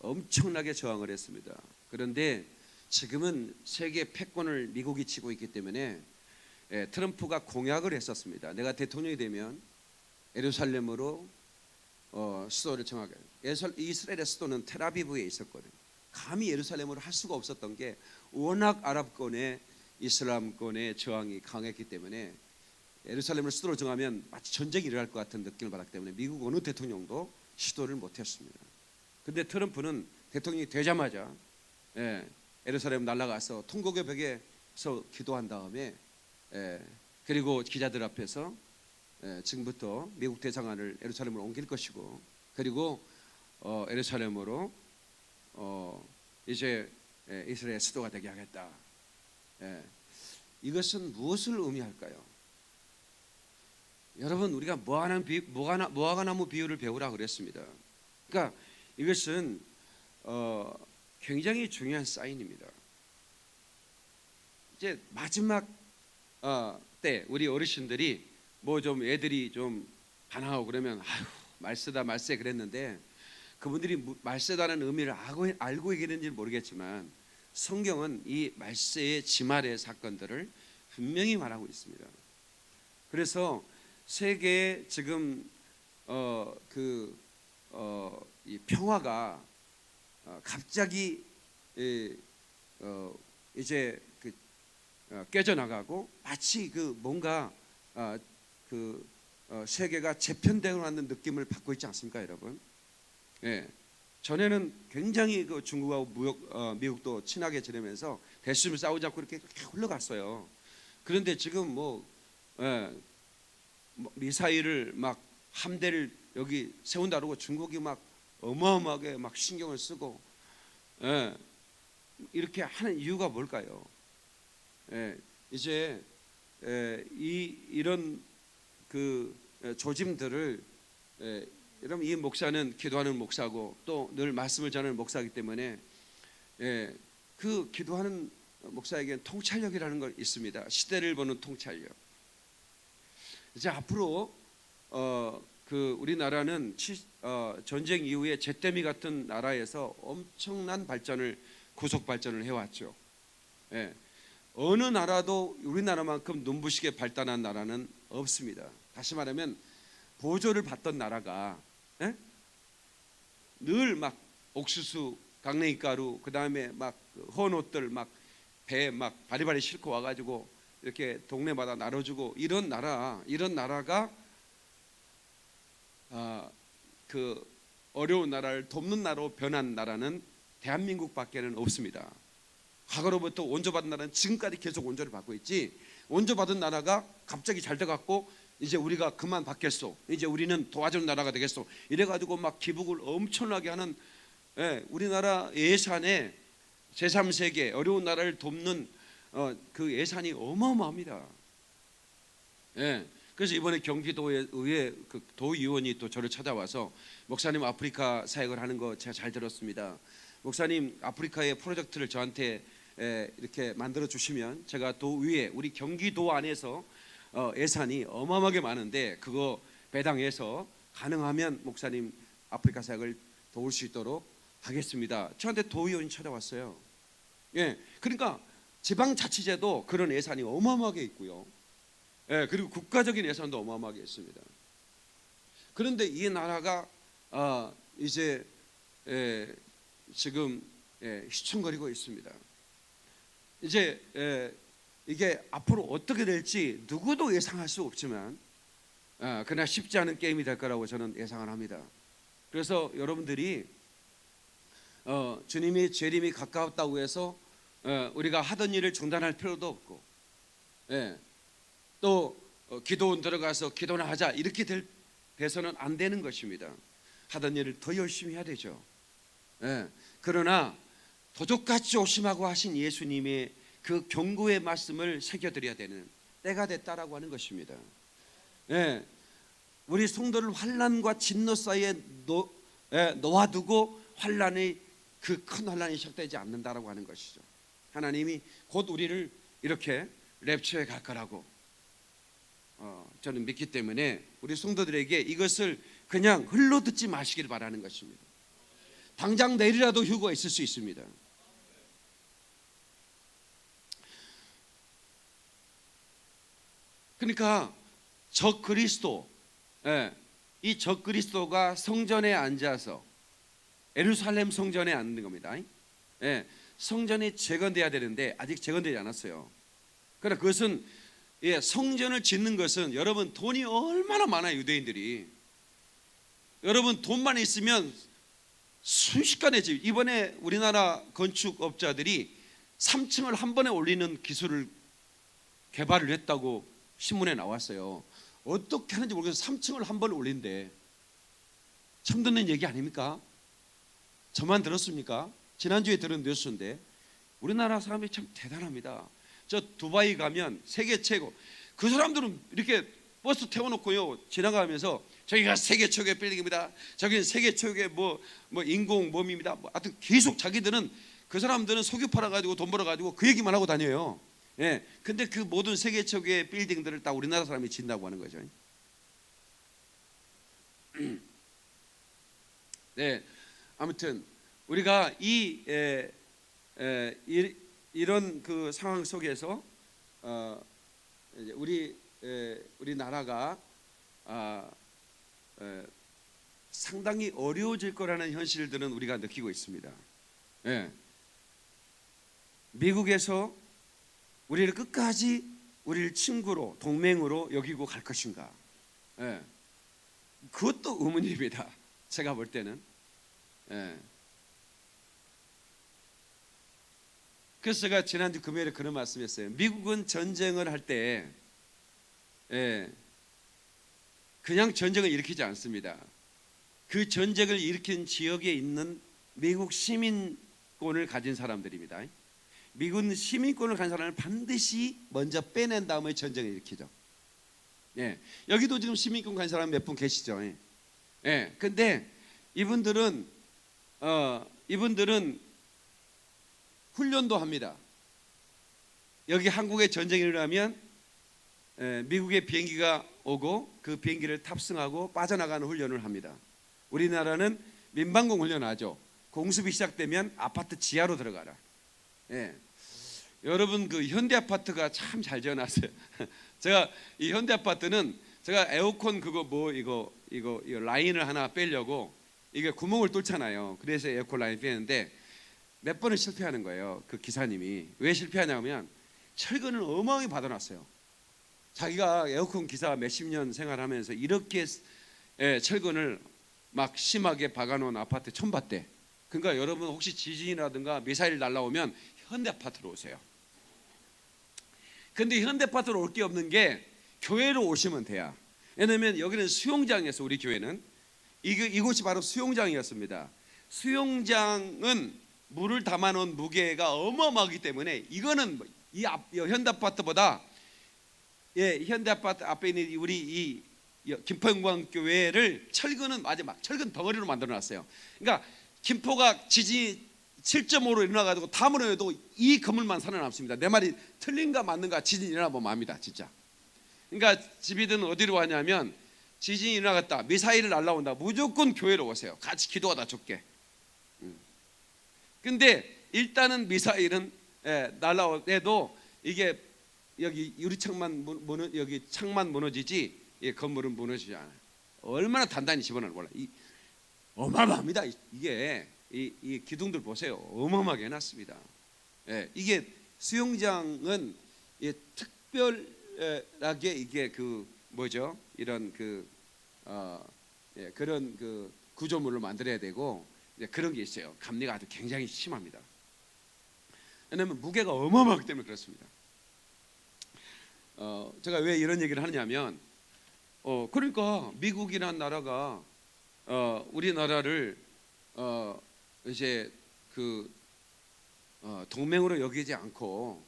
엄청나게 저항을 했습니다. 그런데 지금은 세계 패권을 미국이 쥐고 있기 때문에 트럼프가 공약을 했었습니다. 내가 대통령이 되면 예루살렘으로 수도를 정하게. 이스라엘의 수도는 텔아비브에 있었거든요. 감히 예루살렘으로 할 수가 없었던 게 워낙 아랍권의 이슬람권의 저항이 강했기 때문에 예루살렘을 수도로 정하면 마치 전쟁이 일어날 것 같은 느낌을 받았기 때문에 미국 어느 대통령도 시도를 못했습니다. 그런데 트럼프는 대통령이 되자마자 예루살렘 날아가서 통곡의 벽에서 기도한 다음에 그리고 기자들 앞에서 지금부터 미국 대사관을 예루살렘으로 옮길 것이고 그리고 예루살렘으로 이제 이스라엘 수도가 되게 하겠다. 이것은 무엇을 의미할까요? 여러분 우리가 무화과나무 비유를 배우라 그랬습니다. 그러니까 이것은 굉장히 중요한 사인입니다. 이제 마지막 때 우리 어르신들이 뭐 좀 애들이 좀 반항하고 그러면 아유 말세다 말세 그랬는데 그분들이 말세다는 의미를 알고 계시는지 모르겠지만 성경은 이 말세의 지말의 사건들을 분명히 말하고 있습니다. 그래서 세계에 지금 이 평화가 갑자기 이제 깨져나가고 마치 뭔가 세계가 재편되어가는 느낌을 받고 있지 않습니까, 여러분? 전에는 굉장히 중국하고 미국도 친하게 지내면서 대수를 싸우지 않고 이렇게 흘러갔어요. 그런데 지금 미사일을 막 함대를 여기 세운다고 중국이 막 어마어마하게 막 신경을 쓰고 이렇게 하는 이유가 뭘까요? 이제 이런 조짐들을 여러분 이 목사는 기도하는 목사고 또 늘 말씀을 전하는 목사이기 때문에 그 기도하는 목사에게는 통찰력이라는 걸 있습니다. 시대를 보는 통찰력. 이제 앞으로 우리나라는 전쟁 이후에 잿더미 같은 나라에서 엄청난 고속 발전을 해왔죠. 어느 나라도 우리나라만큼 눈부시게 발달한 나라는 없습니다. 다시 말하면 보조를 받던 나라가 늘 막 옥수수, 강냉이 가루, 그 다음에 막 헌옷들 막 배 막 바리바리 싣고 와가지고 이렇게 동네마다 나눠주고 이런 나라가 그 어려운 나라를 돕는 나라로 변한 나라는 대한민국밖에는 없습니다. 과거로부터 원조받은 나라는 지금까지 계속 원조를 받고 있지, 원조받은 나라가 갑자기 잘 돼갖고 이제 우리가 그만 받겠소, 이제 우리는 도와주는 나라가 되겠소, 이래가지고 막 기복을 엄청나게 하는, 우리나라 예산에 제3세계 어려운 나라를 돕는 그 예산이 어마어마합니다. 그래서 이번에 경기도의 그 도의원이 또 저를 찾아와서, 목사님 아프리카 사역을 하는 거 제가 잘 들었습니다. 목사님 아프리카의 프로젝트를 저한테 이렇게 만들어 주시면 제가 도의회, 우리 경기도 안에서 예산이 어마어마하게 많은데 그거 배당해서 가능하면 목사님 아프리카 사역을 도울 수 있도록 하겠습니다. 저한테 도의원이 찾아왔어요. 그러니까 지방자치제도 그런 예산이 어마어마하게 있고요. 그리고 국가적인 예산도 어마어마하게 있습니다. 그런데 이 나라가 이제 지금 휘청거리고 있습니다. 이제 이게 앞으로 어떻게 될지 누구도 예상할 수 없지만 그러나 쉽지 않은 게임이 될 거라고 저는 예상을 합니다. 그래서 여러분들이 주님이 재림이 가까웠다고 해서 우리가 하던 일을 중단할 필요도 없고, 또 기도원 들어가서 기도나 하자 이렇게 돼서는 안 되는 것입니다. 하던 일을 더 열심히 해야 되죠. 그러나 도적같이 오심하고 하신 예수님의 그 경고의 말씀을 새겨드려야 되는 때가 됐다라고 하는 것입니다. 우리 성도를 환난과 진노 사이에 놓아두고 환난이 그 큰 환난이 시작되지 않는다라고 하는 것이죠. 하나님이 곧 우리를 이렇게 랩처에 갈 거라고 저는 믿기 때문에 우리 성도들에게 이것을 그냥 흘러 듣지 마시길 바라는 것입니다. 당장 내일이라도 휴거가 있을 수 있습니다. 그러니까 적그리스도, 이 적그리스도가 성전에 앉아서, 예루살렘 성전에 앉는 겁니다. 성전이 재건돼야 되는데 아직 재건되지 않았어요. 그러나 그것은 성전을 짓는 것은, 여러분 돈이 얼마나 많아요. 유대인들이, 여러분 돈만 있으면 순식간에 이번에 우리나라 건축업자들이 3층을 한 번에 올리는 기술을 개발을 했다고 신문에 나왔어요. 어떻게 하는지 모르겠어요. 3층을 한 번에 올린대. 처음 듣는 얘기 아닙니까? 저만 들었습니까? 지난주에 들은 뉴스인데 우리나라 사람들이 참 대단합니다. 저 두바이 가면 세계 최고, 그 사람들은 이렇게 버스 태워놓고요 지나가면서 저기가 세계 최고의 빌딩입니다, 저기는 세계 최고의 뭐 인공몸입니다, 하여튼 계속 자기들은, 그 사람들은 석유 팔아가지고 돈 벌어가지고 그 얘기만 하고 다녀요. 근데 그 모든 세계 최고의 빌딩들을 다 우리나라 사람이 짓는다고 하는 거죠. 아무튼 우리가 이런 그 상황 속에서 우리 나라가 상당히 어려워질 거라는 현실들은 우리가 느끼고 있습니다. 미국에서 우리를 끝까지 우리를 친구로, 동맹으로 여기고 갈 것인가? 그것도 의문입니다. 제가 볼 때는. 그래서 제가 지난주 금요일에 그런 말씀했어요. 미국은 전쟁을 할 때 그냥 전쟁을 일으키지 않습니다. 그 전쟁을 일으킨 지역에 있는 미국 시민권을 가진 사람들입니다. 미군 시민권을 가진 사람을 반드시 먼저 빼낸 다음에 전쟁을 일으키죠. 여기도 지금 시민권 가진 사람 몇 분 계시죠. 근데 이분들은 훈련도 합니다. 여기 한국에 전쟁이 일어나면 미국의 비행기가 오고 그 비행기를 탑승하고 빠져나가는 훈련을 합니다. 우리나라는 민방공 훈련하죠. 공습이 시작되면 아파트 지하로 들어가라. 여러분 그 현대 아파트가 참 잘 지어놨어요. 제가 이 현대 아파트는 제가 에어컨 이거 라인을 하나 빼려고 이게 구멍을 뚫잖아요. 그래서 에어컨 라인 빼는데 몇 번을 실패하는 거예요. 그 기사님이 왜 실패하냐면 철근을 어마어마하게 받아놨어요. 자기가 에어컨 기사 몇십 년 생활하면서 이렇게 철근을 막 심하게 박아놓은 아파트 처음 봤대. 그러니까 여러분 혹시 지진이라든가 미사일 날라오면 현대아파트로 오세요. 근데 현대아파트로 올 게 없는 게 교회로 오시면 돼요. 왜냐하면 여기는 수영장이어서 우리 교회는 이곳이 바로 수영장이었습니다. 수영장은 물을 담아놓은 무게가 어마어마하기 때문에 이거는 이 현대아파트보다 현대아파트 앞에 있는 우리 이 김포영광교회를 철근은 마지막 철근 덩어리로 만들어놨어요. 그러니까 김포가 지진이 7.5로 일어나가지고 다음으로 해도 이 건물만 살아남습니다. 내 말이 틀린가 맞는가 지진이 일어나보면 압니다, 진짜. 그러니까 집이든 어디로 가냐면 지진이 일어나갔다, 미사일을 날라온다, 무조건 교회로 오세요. 같이 기도하다 죽게. 근데 일단은 미사일은 날라오도 이게 여기 유리창만 여기 창만 무너지지 건물은 무너지지 않아요. 얼마나 단단히 집어넣는 몰라. 어마어마합니다. 이게 이 기둥들 보세요. 어마어마하게 해놨습니다. 이게 수영장은 특별하게 이게 그 뭐죠? 이런 그런 그 구조물을 만들어야 되고 그런 게 있어요. 감리가 아주 굉장히 심합니다. 왜냐하면 무게가 어마어마하기 때문에 그렇습니다. 제가 왜 이런 얘기를 하냐면 그러니까 미국이라는 나라가 우리나라를 이제 그 동맹으로 여기지 않고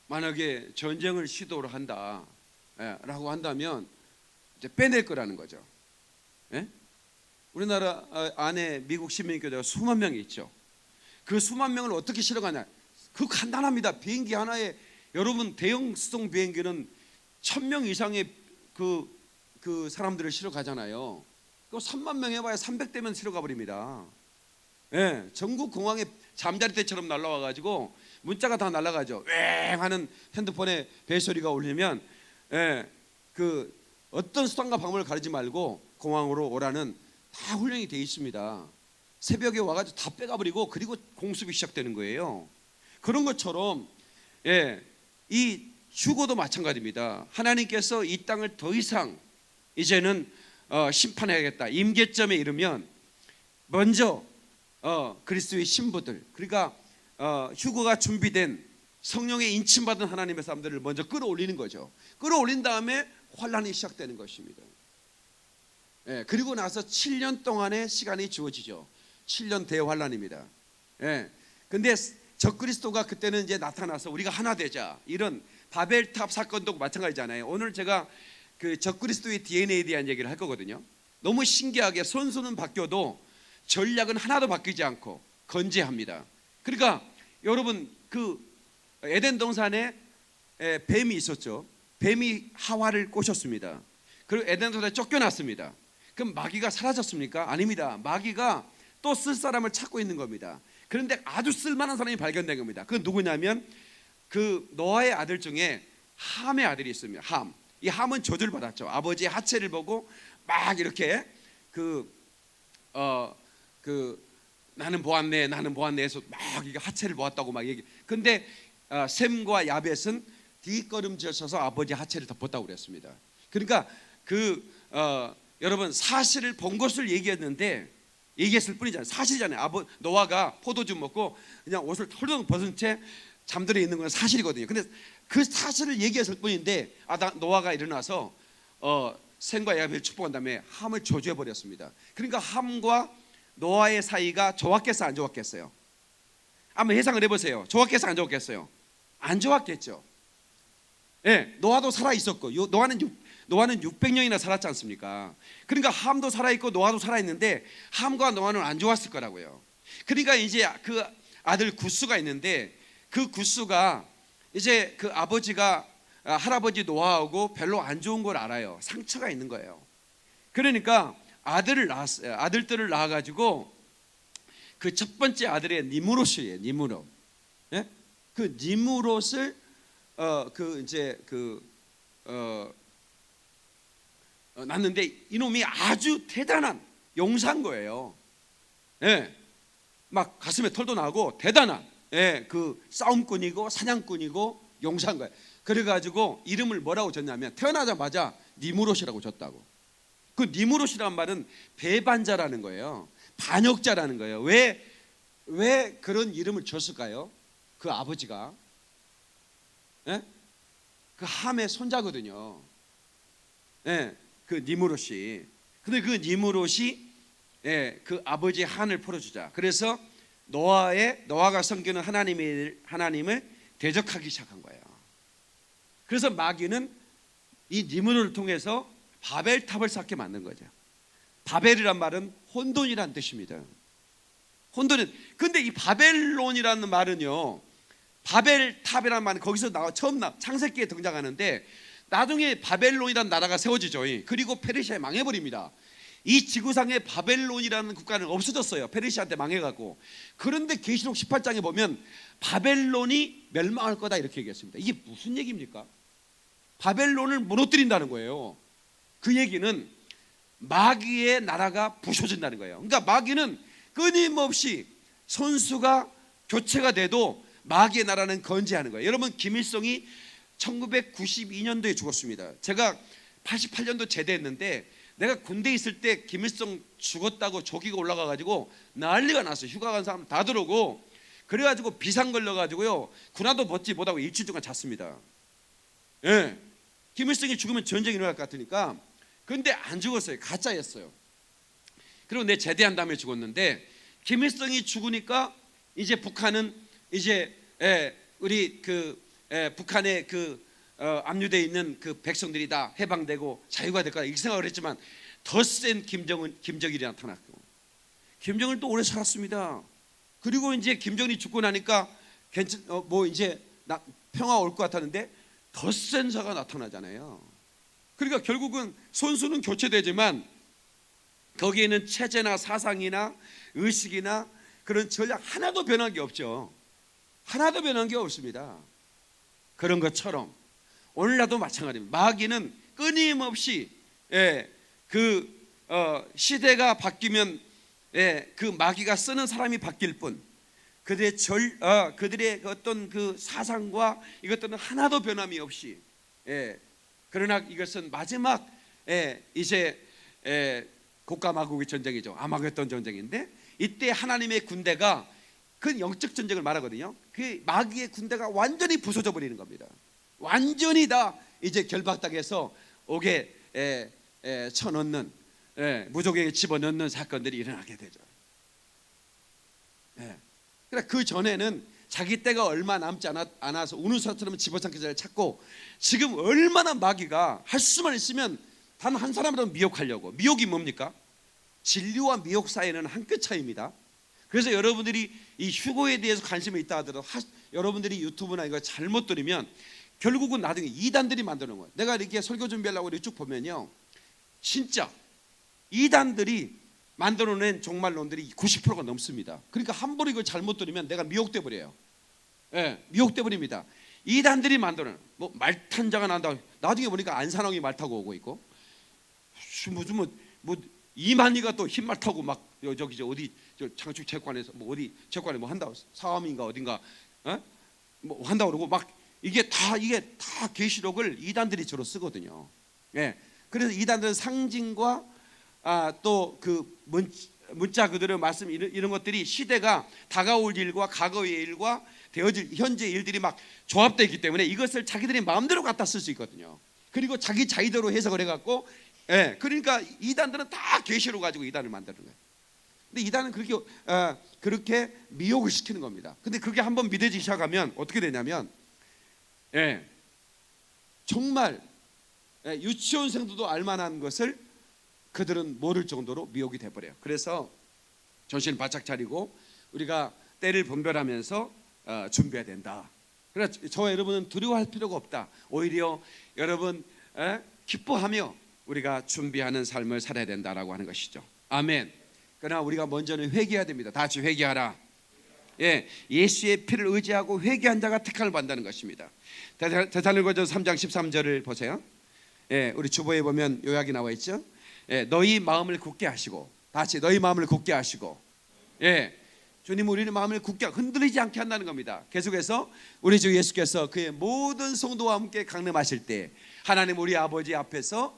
만약에 전쟁을 시도를 한다라고 한다면 이제 빼낼 거라는 거죠. 우리나라 안에 미국 시민교회가 수만 명이 있죠. 그 수만 명을 어떻게 실어가냐? 그 간단합니다. 비행기 하나에 여러분 대형 수송 비행기는 1000명 이상의 그 사람들을 실어 가잖아요. 그 3만 명 해봐야 300대면 실어 가버립니다. 전국 공항에 잠자리 때처럼 날라와 가지고 문자가 다 날아가죠. 왱 하는 핸드폰에 벨소리가 울리면 그 어떤 수단과 방법을 가리지 말고 공항으로 오라는 다 훈련이 돼 있습니다. 새벽에 와가지고 다 빼가버리고 그리고 공습이 시작되는 거예요. 그런 것처럼 이 휴거도 마찬가지입니다. 하나님께서 이 땅을 더 이상 이제는 심판해야겠다. 임계점에 이르면 먼저 그리스도의 신부들, 그러니까 휴거가 준비된 성령의 인침받은 하나님의 사람들을 먼저 끌어올리는 거죠. 끌어올린 다음에 환란이 시작되는 것입니다. 그리고 나서 7년 동안의 시간이 주어지죠. 7년 대환란입니다. 근데 적그리스도가 그때는 이제 나타나서 우리가 하나 되자, 이런 바벨탑 사건도 마찬가지잖아요. 오늘 제가 그 적그리스도의 DNA에 대한 얘기를 할 거거든요. 너무 신기하게 선수는 바뀌어도 전략은 하나도 바뀌지 않고 건재합니다. 그러니까 여러분 그 에덴 동산에 뱀이 있었죠. 뱀이 하와를 꼬셨습니다. 그리고 에덴 동산에 쫓겨났습니다. 그럼 마귀가 사라졌습니까? 아닙니다. 마귀가 또 쓸 사람을 찾고 있는 겁니다. 그런데 아주 쓸만한 사람이 발견된 겁니다. 그건 누구냐면 그 노아의 아들 중에 함의 아들이 있습니다. 함. 이 함은 저주를 받았죠. 아버지의 하체를 보고 막 이렇게 나는 보았네, 나는 보았네 해서 막 이게 하체를 보았다고 막 얘기. 근데 셈과 야벳은 뒷걸음질 쳐서 아버지 하체를 덮었다고 그랬습니다. 그러니까 여러분 사실을 본 것을 얘기했을 뿐이잖아요. 사실이잖아요. 노아가 포도주 먹고 그냥 옷을 털렁 벗은 채 잠들어 있는 건 사실이거든요. 근데 그 사실을 얘기했을 뿐인데 노아가 일어나서 셈과 야벳을 축복한 다음에 함을 저주해 버렸습니다. 그러니까 함과 노아의 사이가 좋았겠어요, 안 좋았겠어요? 한번 예상을 해보세요. 좋았겠어요, 안 좋았겠어요? 안 좋았겠죠. 노아도 살아 있었고 노아는 600년이나 살았지 않습니까? 그러니까 함도 살아 있고 노아도 살아 있는데 함과 노아는 안 좋았을 거라고요. 그러니까 이제 그 아들 구스가 있는데 그 구스가 이제 그 아버지가 할아버지 노아하고 별로 안 좋은 걸 알아요. 상처가 있는 거예요. 그러니까 아들들을 낳아가지고 그 첫 번째 아들의 니므롯이에요. 니므롯. 그 니므롯을 낳는데 이놈이 아주 대단한 용사인 거예요. 막 가슴에 털도 나고 대단한 그 싸움꾼이고 사냥꾼이고 용사인 거예요. 그래가지고 이름을 뭐라고 줬냐면 태어나자마자 니므롯이라고 줬다고. 그 니므롯이란 말은 배반자라는 거예요. 반역자라는 거예요. 왜 왜 그런 이름을 줬을까요? 그 아버지가 예? 그 함의 손자거든요. 예, 그 니므롯이. 근데 그 니므롯이 예, 그 아버지의 한을 풀어주자. 그래서 노아가 섬기는 하나님을 대적하기 시작한 거예요. 그래서 마귀는 이 니므롯을 통해서 바벨탑을 쌓게 만든 거죠. 바벨이란 말은 혼돈이란 뜻입니다. 혼돈은, 근데 이 바벨론이라는 말은요, 바벨탑이라는 말은 거기서 처음 창세기에 등장하는데 나중에 바벨론이라는 나라가 세워지죠. 그리고 페르시아에 망해버립니다. 이 지구상에 바벨론이라는 국가는 없어졌어요. 페르시아한테 망해가고. 그런데 계시록 18장에 보면 바벨론이 멸망할 거다 이렇게 얘기했습니다. 이게 무슨 얘기입니까? 바벨론을 무너뜨린다는 거예요. 그 얘기는 마귀의 나라가 부서진다는 거예요. 그러니까 마귀는 끊임없이 선수가 교체가 돼도 마귀의 나라는 건재하는 거예요. 여러분, 김일성이 1992년도에 죽었습니다. 제가 88년도 제대했는데 내가 군대에 있을 때 김일성 죽었다고 조기가 올라가가지고 난리가 났어요. 휴가 간 사람 다 들어오고, 그래가지고 비상 걸려가지고요 군화도 벗지 못하고 일주일 동안 잤습니다. 예, 김일성이 죽으면 전쟁이 일어날 것 같으니까. 그런데 안 죽었어요. 가짜였어요. 그리고 내 제대한 다음에 죽었는데, 김일성이 죽으니까 이제 북한은 이제 우리 북한의 압류되어 있는 그 백성들이 다 해방되고 자유가 될 거다 이렇게 생각을 했지만, 더 센 김정일이 나타났고, 김정일 또 오래 살았습니다. 그리고 이제 김정일이 죽고 나니까 이제 평화 올 것 같았는데 더 센 사가 나타나잖아요. 그러니까 결국은 선수는 교체되지만 거기에는 체제나 사상이나 의식이나 그런 전략 하나도 변한 게 없죠. 하나도 변한 게 없습니다. 그런 것처럼 오늘날도 마찬가지입니다. 마귀는 끊임없이 시대가 바뀌면 그 마귀가 쓰는 사람이 바뀔 뿐, 그들의 어떤 그 사상과 이것들은 하나도 변함이 없이, 그러나 이것은 마지막 이제 국가 마국의 전쟁이죠. 아마겟돈 전쟁인데, 이때 하나님의 군대가, 그 영적 전쟁을 말하거든요. 그 마귀의 군대가 완전히 부서져 버리는 겁니다. 완전히 다 이제 결박당해서 옥에 쳐넣는, 무적에게 집어넣는 사건들이 일어나게 되죠. 그러니까 그 전에는 자기 때가 얼마 남지 않아서 우는 사람처럼 집어삼킬 자를 찾고, 지금 얼마나 마귀가 할 수만 있으면 단 한 사람이라도 미혹하려고. 미혹이 뭡니까? 진리와 미혹 사이에는 한 끗 차이입니다. 그래서 여러분들이 이 휴거에 대해서 관심이 있다 하더라도 여러분들이 유튜브나 이거 잘못 들으면 결국은 나중에 이단들이 만드는 거예요. 내가 이렇게 설교 준비하려고 이렇게 쭉 보면요, 진짜 이단들이 만들어낸 종말론들이 90%가 넘습니다. 그러니까 함부로 이걸 잘못 들으면 내가 미혹돼 버려요. 미혹돼 버립니다. 이단들이 만드는 말탄자가 난다. 나중에 보니까 안산왕이 말 타고 오고 있고, 무슨 이만희가 또 흰말 타고 막 저기 어디 장축 체육관에서 어디 체육관에 한다, 사암인가 어딘가 한다 그러고 막, 이게 다 계시록을 이단들이 주로 쓰거든요. 그래서 이단들은 상징과 또 그 문자 그들의 말씀 이런 것들이 시대가 다가올 일과 과거의 일과 되어질 현재 일들이 막 조합되어 있기 때문에 이것을 자기들이 마음대로 갖다 쓸 수 있거든요. 그리고 자기 자의대로 해석을 해갖고, 그러니까 이단들은 다 계시록 가지고 이단을 만드는 거예요. 근데 이단은 그렇게 미혹을 시키는 겁니다. 근데 그게 한번 믿어지기 시작하면 어떻게 되냐면, 정말 유치원생들도 알만한 것을 그들은 모를 정도로 미혹이 돼버려요. 그래서 정신을 바짝 차리고 우리가 때를 분별하면서 준비해야 된다. 그래서 저와 여러분은 두려워할 필요가 없다. 오히려 여러분 기뻐하며 우리가 준비하는 삶을 살아야 된다라고 하는 것이죠. 아멘. 그러나 우리가 먼저는 회개해야 됩니다. 다 같이 회개하라. 예수의 피를 의지하고 회개한 자가 택함을 받는다는 것입니다. 데살로니가전서 3장 13절을 보세요. 우리 주보에 보면 요약이 나와 있죠. 너희 마음을 굳게 하시고, 다 같이 너희 마음을 굳게 하시고, 주님 우리의 마음을 굳게 흔들리지 않게 한다는 겁니다. 계속해서 우리 주 예수께서 그의 모든 성도와 함께 강림하실 때 하나님 우리 아버지 앞에서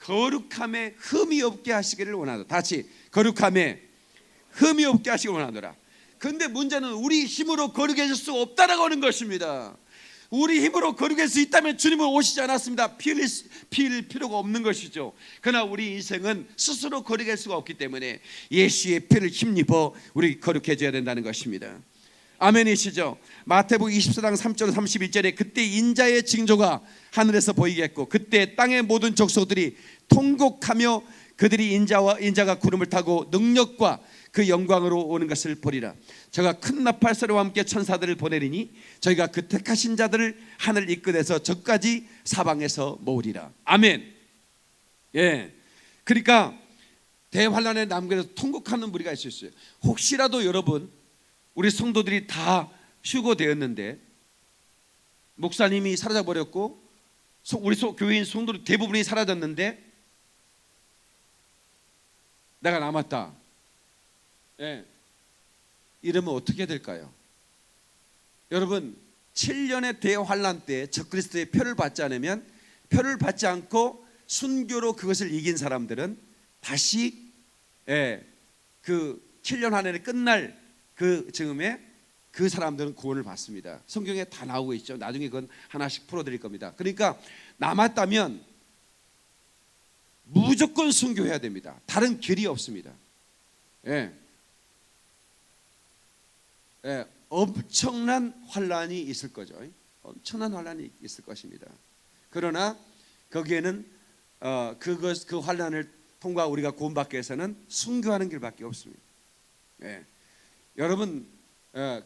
거룩함에 흠이 없게 하시기를 원하노라. 다 같이 거룩함에 흠이 없게 하시기를 원하노라. 근데 문제는 우리 힘으로 거룩해질 수 없다라고 하는 것입니다. 우리 힘으로 거룩할 수 있다면 주님은 오시지 않았습니다. 피 흘릴 필요가 없는 것이죠. 그러나 우리 인생은 스스로 거룩할 수가 없기 때문에 예수의 피를 힘입어 우리 거룩해져야 된다는 것입니다. 아멘이시죠? 마태복음 24장 3절 31절에 그때 인자의 징조가 하늘에서 보이겠고 그때 땅의 모든 족속들이 통곡하며 그들이 인자가 구름을 타고 능력과 그 영광으로 오는 것을 보리라. 저가 큰 나팔 소리와 함께 천사들을 보내리니 저희가 그 택하신 자들을 하늘 이끌어서 저까지 사방에서 모으리라. 아멘. 예. 그러니까 대환란의 남겨서 통곡하는 무리가 있을 수 있어요. 혹시라도 여러분 우리 성도들이 다 휴거되었는데 목사님이 사라져 버렸고 우리 교회인 성도들 대부분이 사라졌는데 내가 남았다. 예. 이러면 어떻게 될까요? 여러분 7년의 대환란 때 적그리스도의 표를 받지 않으면 표를 받지 않고 순교로 그것을 이긴 사람들은 다시 그 7년 환란이 끝날 그 즈음에 그 사람들은 구원을 받습니다. 성경에 다 나오고 있죠. 나중에 그건 하나씩 풀어드릴 겁니다. 그러니까 남았다면 무조건 순교해야 됩니다. 다른 길이 없습니다. 엄청난 환란이 있을 거죠. 엄청난 환란이 있을 것입니다. 그러나 거기에는 그 환란을 통과 우리가 구원받기 위해서는 순교하는 길밖에 없습니다. 여러분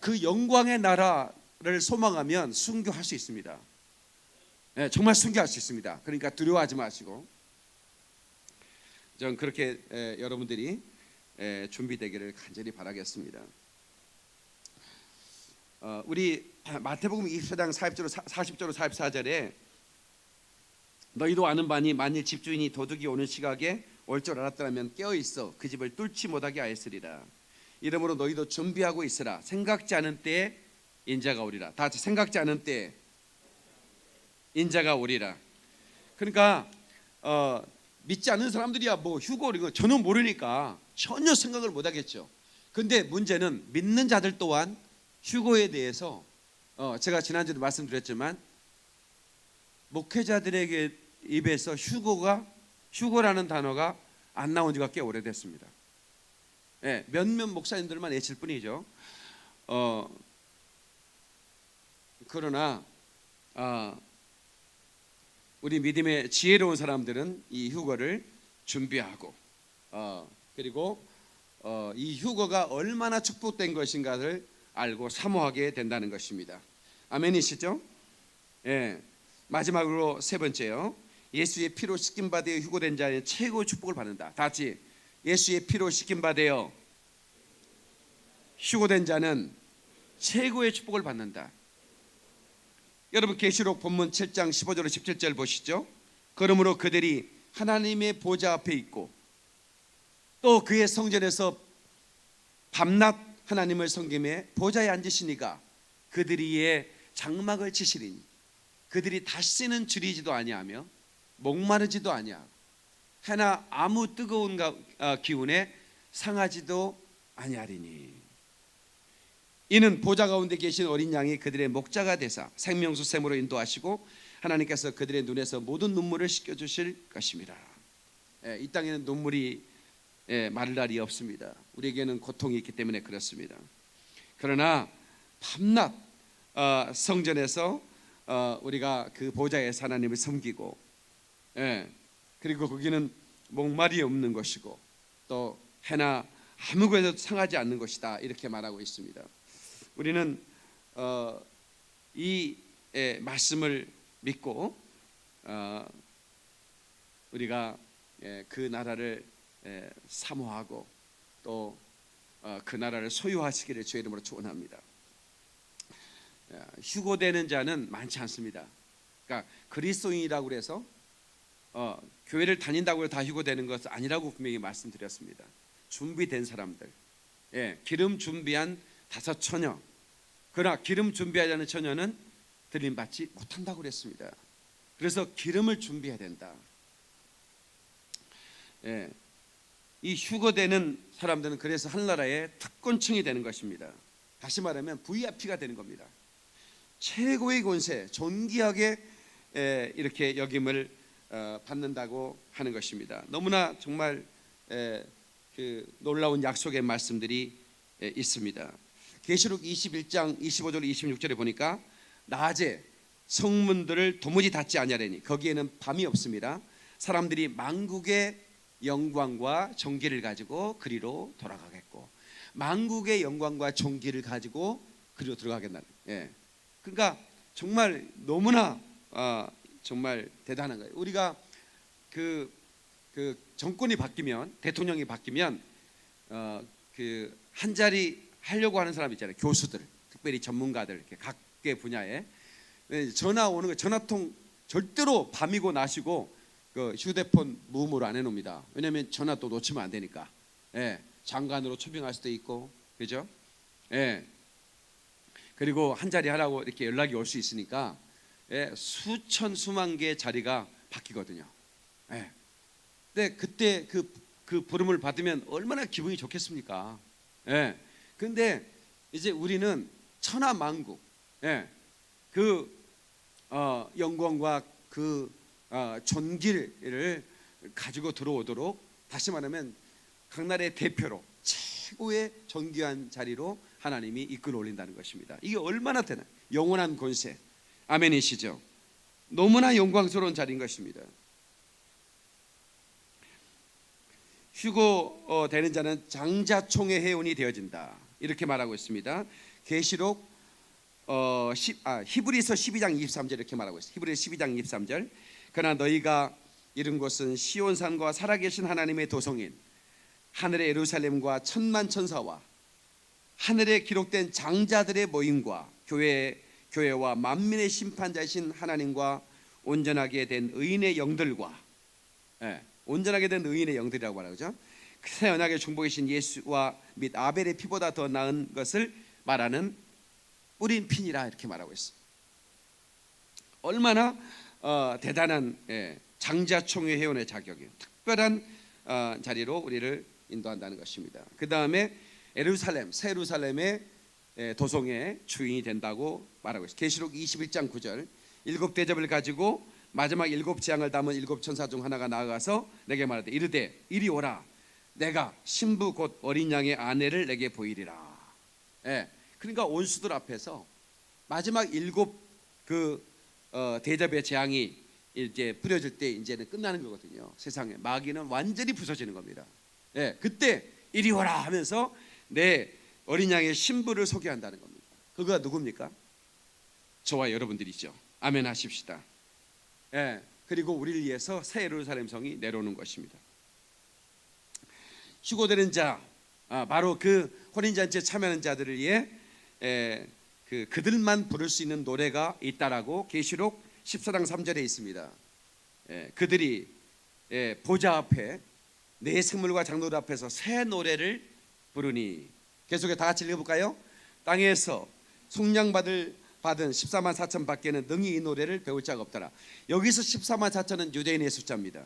그 영광의 나라를 소망하면 순교할 수 있습니다. 정말 순교할 수 있습니다. 그러니까 두려워하지 마시고 전 그렇게 여러분들이 준비되기를 간절히 바라겠습니다. 우리 마태복음 24장 40절 44절에 너희도 아는 바니 만일 집주인이 도둑이 오는 시각에 올 줄 알았더라면 깨어있어 그 집을 뚫지 못하게 하였으리라. 이러므로 너희도 준비하고 있으라. 생각지 않은 때에 인자가 오리라. 다 같이 생각지 않은 때에 인자가 오리라. 그러니까 믿지 않는 사람들이야 뭐 휴거 이거 전혀 모르니까 전혀 생각을 못 하겠죠. 근데 문제는 믿는 자들 또한 휴거에 대해서 제가 지난주에도 말씀드렸지만 목회자들에게 입에서 휴거라는 단어가 안 나온 지가 꽤 오래됐습니다. 몇몇 목사님들만 외칠 뿐이죠. 그러나 우리 믿음의 지혜로운 사람들은 이 휴거를 준비하고 그리고 이 휴거가 얼마나 축복된 것인가를 알고 사모하게 된다는 것입니다. 아멘이시죠? 마지막으로 세 번째요. 예수의 피로 씻김 받아 휴거된 자는 최고의 축복을 받는다. 다 같이 예수의 피로 씻김 받아 휴거된 자는 최고의 축복을 받는다. 여러분 계시록 본문 7장 15절 17절 보시죠. 그러므로 그들이 하나님의 보좌 앞에 있고 또 그의 성전에서 밤낮 하나님을 섬김에 보좌에 앉으시니가 그들이 이에 장막을 치시리니 그들이 다시는 줄이지도 아니하며 목마르지도 아니하고 해나 아무 뜨거운 기운에 상하지도 아니하리니 이는 보좌 가운데 계신 어린 양이 그들의 목자가 되사 생명수 샘으로 인도하시고 하나님께서 그들의 눈에서 모든 눈물을 씻겨주실 것입니다. 이 땅에는 눈물이 마를 날이 없습니다. 우리에게는 고통이 있기 때문에 그렇습니다. 그러나 밤낮 성전에서 우리가 그 보좌에서 하나님을 섬기고 그리고 거기는 목말이 없는 것이고 또 해나 아무 것에도 상하지 않는 것이다 이렇게 말하고 있습니다. 우리는 이 말씀을 믿고 우리가 그 나라를 사모하고 또 그 나라를 소유하시기를 주의 이름으로 축원합니다. 휴거되는 자는 많지 않습니다. 그러니까 그리스도인이라고 해서 교회를 다닌다고 해서 다 휴거되는 것은 아니라고 분명히 말씀드렸습니다. 준비된 사람들, 기름 준비한 5 처녀. 그러나 기름 준비하지 않은 처녀는 들림받지 못한다고 그랬습니다. 그래서 기름을 준비해야 된다. 이 휴거되는 사람들은 그래서 하늘나라의 특권층이 되는 것입니다. 다시 말하면 VIP가 되는 겁니다. 최고의 권세, 존귀하게 이렇게 역임을 받는다고 하는 것입니다. 너무나 정말 그 놀라운 약속의 말씀들이 있습니다. 계시록 21장 25절 26절에 보니까 낮에 성문들을 도무지 닫지 아니하리니 거기에는 밤이 없습니다. 사람들이 만국의 영광과 존귀를 가지고 그리로 돌아가겠고, 만국의 영광과 존귀를 가지고 그리로 들어가겠다는. 그러니까 정말 너무나 정말 대단한 거예요. 우리가 그 정권이 바뀌면, 대통령이 바뀌면 그 한 자리 하려고 하는 사람 있잖아요. 교수들, 특별히 전문가들, 이렇게 각계 분야에 전화 오는 거, 전화통 절대로 밤이고 낮이고 그 휴대폰 무음으로 안 해놓습니다. 왜냐하면 전화 또 놓치면 안 되니까. 장관으로 초빙할 수도 있고, 그죠? 그리고 한 자리 하라고 이렇게 연락이 올 수 있으니까 수천 수만 개의 자리가 바뀌거든요. 근데 그때 그 부름을 받으면 얼마나 기분이 좋겠습니까? 근데 이제 우리는 천하만국, 그 영광과 그 존귀를 가지고 들어오도록, 다시 말하면 각 나라의 대표로 최고의 존귀한 자리로 하나님이 이끌어 올린다는 것입니다. 이게 얼마나 되나 영원한 권세, 아멘이시죠? 너무나 영광스러운 자리인 것입니다. 휴거되는 자는 장자총의 해운이 되어진다, 이렇게 말하고 있습니다. 계시록 히브리서 12장 23절 이렇게 말하고 있습니다. 히브리서 12장 23절. 그러나 너희가 이른 곳은 시온산과 살아계신 하나님의 도성인 하늘의 예루살렘과 천만 천사와 하늘에 기록된 장자들의 모임과 교회와 만민의 심판자이신 하나님과 온전하게 된 의인의 영들과, 온전하게 된 의인의 영들이라고 말하죠. 새 언약의 중보이신 예수와 및 아벨의 피보다 더 나은 것을 말하는 뿌린 핀이라, 이렇게 말하고 있습니다. 얼마나 대단한 장자총회 회원의 자격이에요. 특별한 자리로 우리를 인도한다는 것입니다. 그 다음에 예루살렘, 새 예루살렘의 도성의 주인이 된다고 말하고 있습니다. 계시록 21장 9절. 일곱 대접을 가지고 마지막 일곱 재앙을 담은 일곱 천사 중 하나가 나아가서 내게 말하되 이르되 이리 오라, 내가 신부 곧 어린 양의 아내를 내게 보이리라. 그러니까 원수들 앞에서 마지막 일곱 대접의 재앙이 이제 뿌려질 때 이제는 끝나는 거거든요. 세상에 마귀는 완전히 부서지는 겁니다. 그때 이리 오라 하면서 내 어린 양의 신부를 소개한다는 겁니다. 그가 누굽니까? 저와 여러분들이죠. 아멘 하십시다. 그리고 우리를 위해서 새 예루살렘 성이 내려오는 것입니다. 휴거되는 자, 바로 그 혼인잔치에 참여하는 자들을 위해 그들만 부를 수 있는 노래가 있다라고 계시록 14장 3절에 있습니다. 그들이 보좌 앞에 내 생물과 장로들 앞에서 새 노래를 부르니. 계속해서 다 같이 읽어볼까요? 땅에서 속량받은 14만 4천 밖에는 능히 이 노래를 배울 자가 없더라. 여기서 14만 4천은 유대인의 숫자입니다.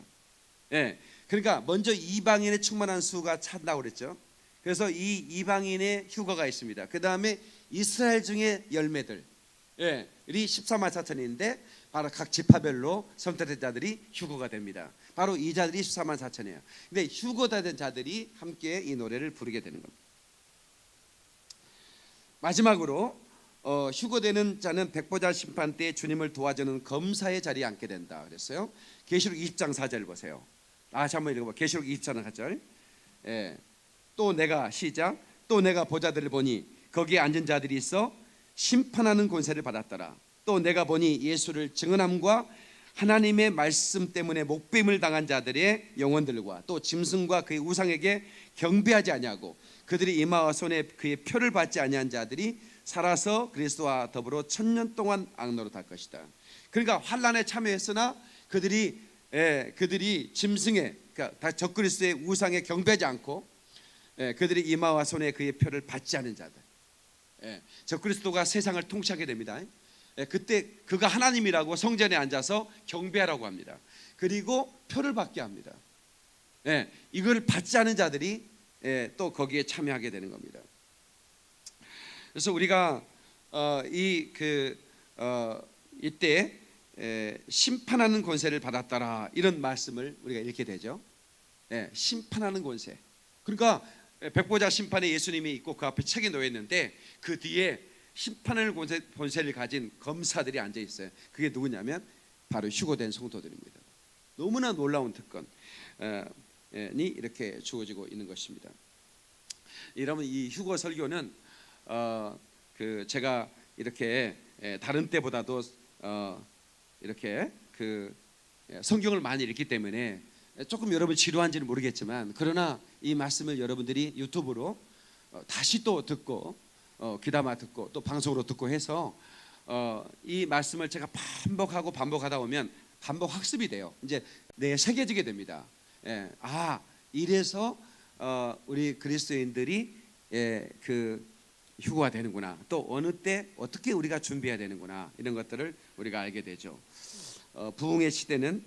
그러니까 먼저 이방인의 충만한 수가 찬다고 그랬죠. 그래서 이 이방인의 휴거가 있습니다. 그 다음에 이스라엘 중에 열매들이 14만 4천인데 바로 각 지파별로 선택된 자들이 휴거가 됩니다. 바로 이 자들이 14만 4천이에요. 근데 휴거된 자들이 함께 이 노래를 부르게 되는 겁니다. 마지막으로 휴거되는 자는 백보자 심판 때 주님을 도와주는 검사의 자리에 앉게 된다 그랬어요. 계시록 20장 4절 보세요. 다시 한번 읽어봐. 계시록 20장 4절. 또 내가 시작. 또 내가 보좌들을 보니 거기에 앉은 자들이 있어 심판하는 권세를 받았더라. 또 내가 보니 예수를 증언함과 하나님의 말씀 때문에 목뱀을 당한 자들의 영혼들과 또 짐승과 그의 우상에게 경배하지 아니하고 그들이 이마와 손에 그의 표를 받지 아니한 자들이 살아서 그리스도와 더불어 1000년 동안 악노릇할 것이다. 그러니까 환난에 참여했으나 그들이 짐승의, 그러니까 적그리스도의 우상에 경배하지 않고 그들이 이마와 손에 그의 표를 받지 않은 자들. 적그리스도가 세상을 통치하게 됩니다. 그때 그가 하나님이라고 성전에 앉아서 경배하라고 합니다. 그리고 표를 받게 합니다. 이걸 받지 않은 자들이 또 거기에 참여하게 되는 겁니다. 그래서 우리가 이때 심판하는 권세를 받았더라 이런 말씀을 우리가 읽게 되죠. 심판하는 권세. 그러니까 백보자 심판에 예수님이 있고 그 앞에 책이 놓여 있는데 그 뒤에 심판하는 권세를 가진 검사들이 앉아 있어요. 그게 누구냐면 바로 휴거된 성도들입니다. 너무나 놀라운 특권이 이렇게 주어지고 있는 것입니다. 여러분, 이 휴거 설교는 제가 이렇게 다른 때보다도 이렇게 성경을 많이 읽기 때문에 조금 여러분 지루한지는 모르겠지만, 그러나 이 말씀을 여러분들이 유튜브로 다시 또 듣고 귀담아 듣고 또 방송으로 듣고 해서 이 말씀을 제가 반복하다 보면 반복 학습이 돼요. 이제 내 새겨지게 됩니다. 이래서 우리 그리스도인들이 휴거가 되는구나, 또 어느 때 어떻게 우리가 준비해야 되는구나, 이런 것들을 우리가 알게 되죠. 부흥의 시대는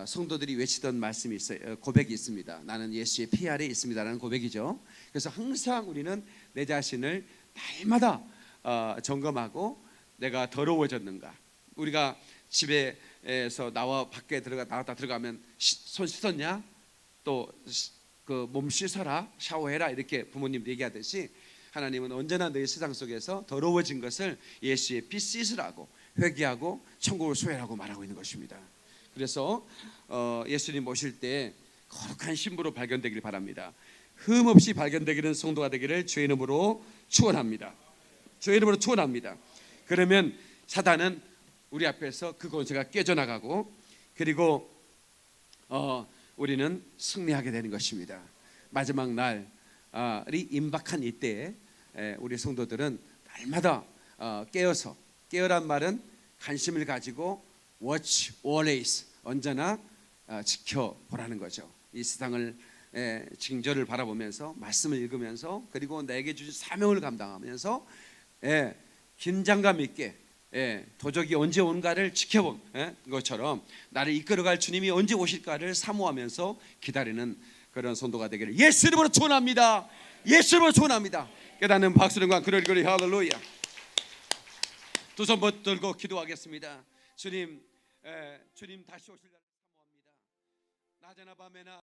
성도들이 외치던 말씀이 있어요. 고백이 있습니다. 나는 예수의 피 아래 있습니다라는 고백이죠. 그래서 항상 우리는 내 자신을 날마다 점검하고 내가 더러워졌는가. 우리가 집에서 나왔다 들어가면 손 씻었냐, 또 그 몸 씻어라, 샤워해라, 이렇게 부모님도 얘기하듯이 하나님은 언제나 너희 세상 속에서 더러워진 것을 예수의 피 씻으라고, 회개하고 천국을 소유하라고 말하고 있는 것입니다. 그래서 예수님 오실 때 거룩한 신부로 발견되길 바랍니다. 흠 없이 발견되기는 성도가 되기를 주의 이름으로 축원합니다. 주의 이름으로 축원합니다. 그러면 사단은 우리 앞에서 그 권세가 깨져나가고, 그리고 우리는 승리하게 되는 것입니다. 마지막 날이 임박한 이때에 우리 성도들은 날마다 깨어란 말은 관심을 가지고 watch always, 언제나 지켜보라는 거죠. 이 세상을 징조를 바라보면서, 말씀을 읽으면서, 그리고 내게 주신 사명을 감당하면서 긴장감 있게 도적이 언제 온가를 지켜본 것처럼 나를 이끌어갈 주님이 언제 오실까를 사모하면서 기다리는 그런 성도가 되기를 예수 이름으로 축원합니다. 예수 이름으로 축원합니다. 깨닫는 박수령과 그러리 할렐루야. 두 손 붙들고 기도하겠습니다. 주님 다시 오실 날을 사모합니다. 낮에나 밤에나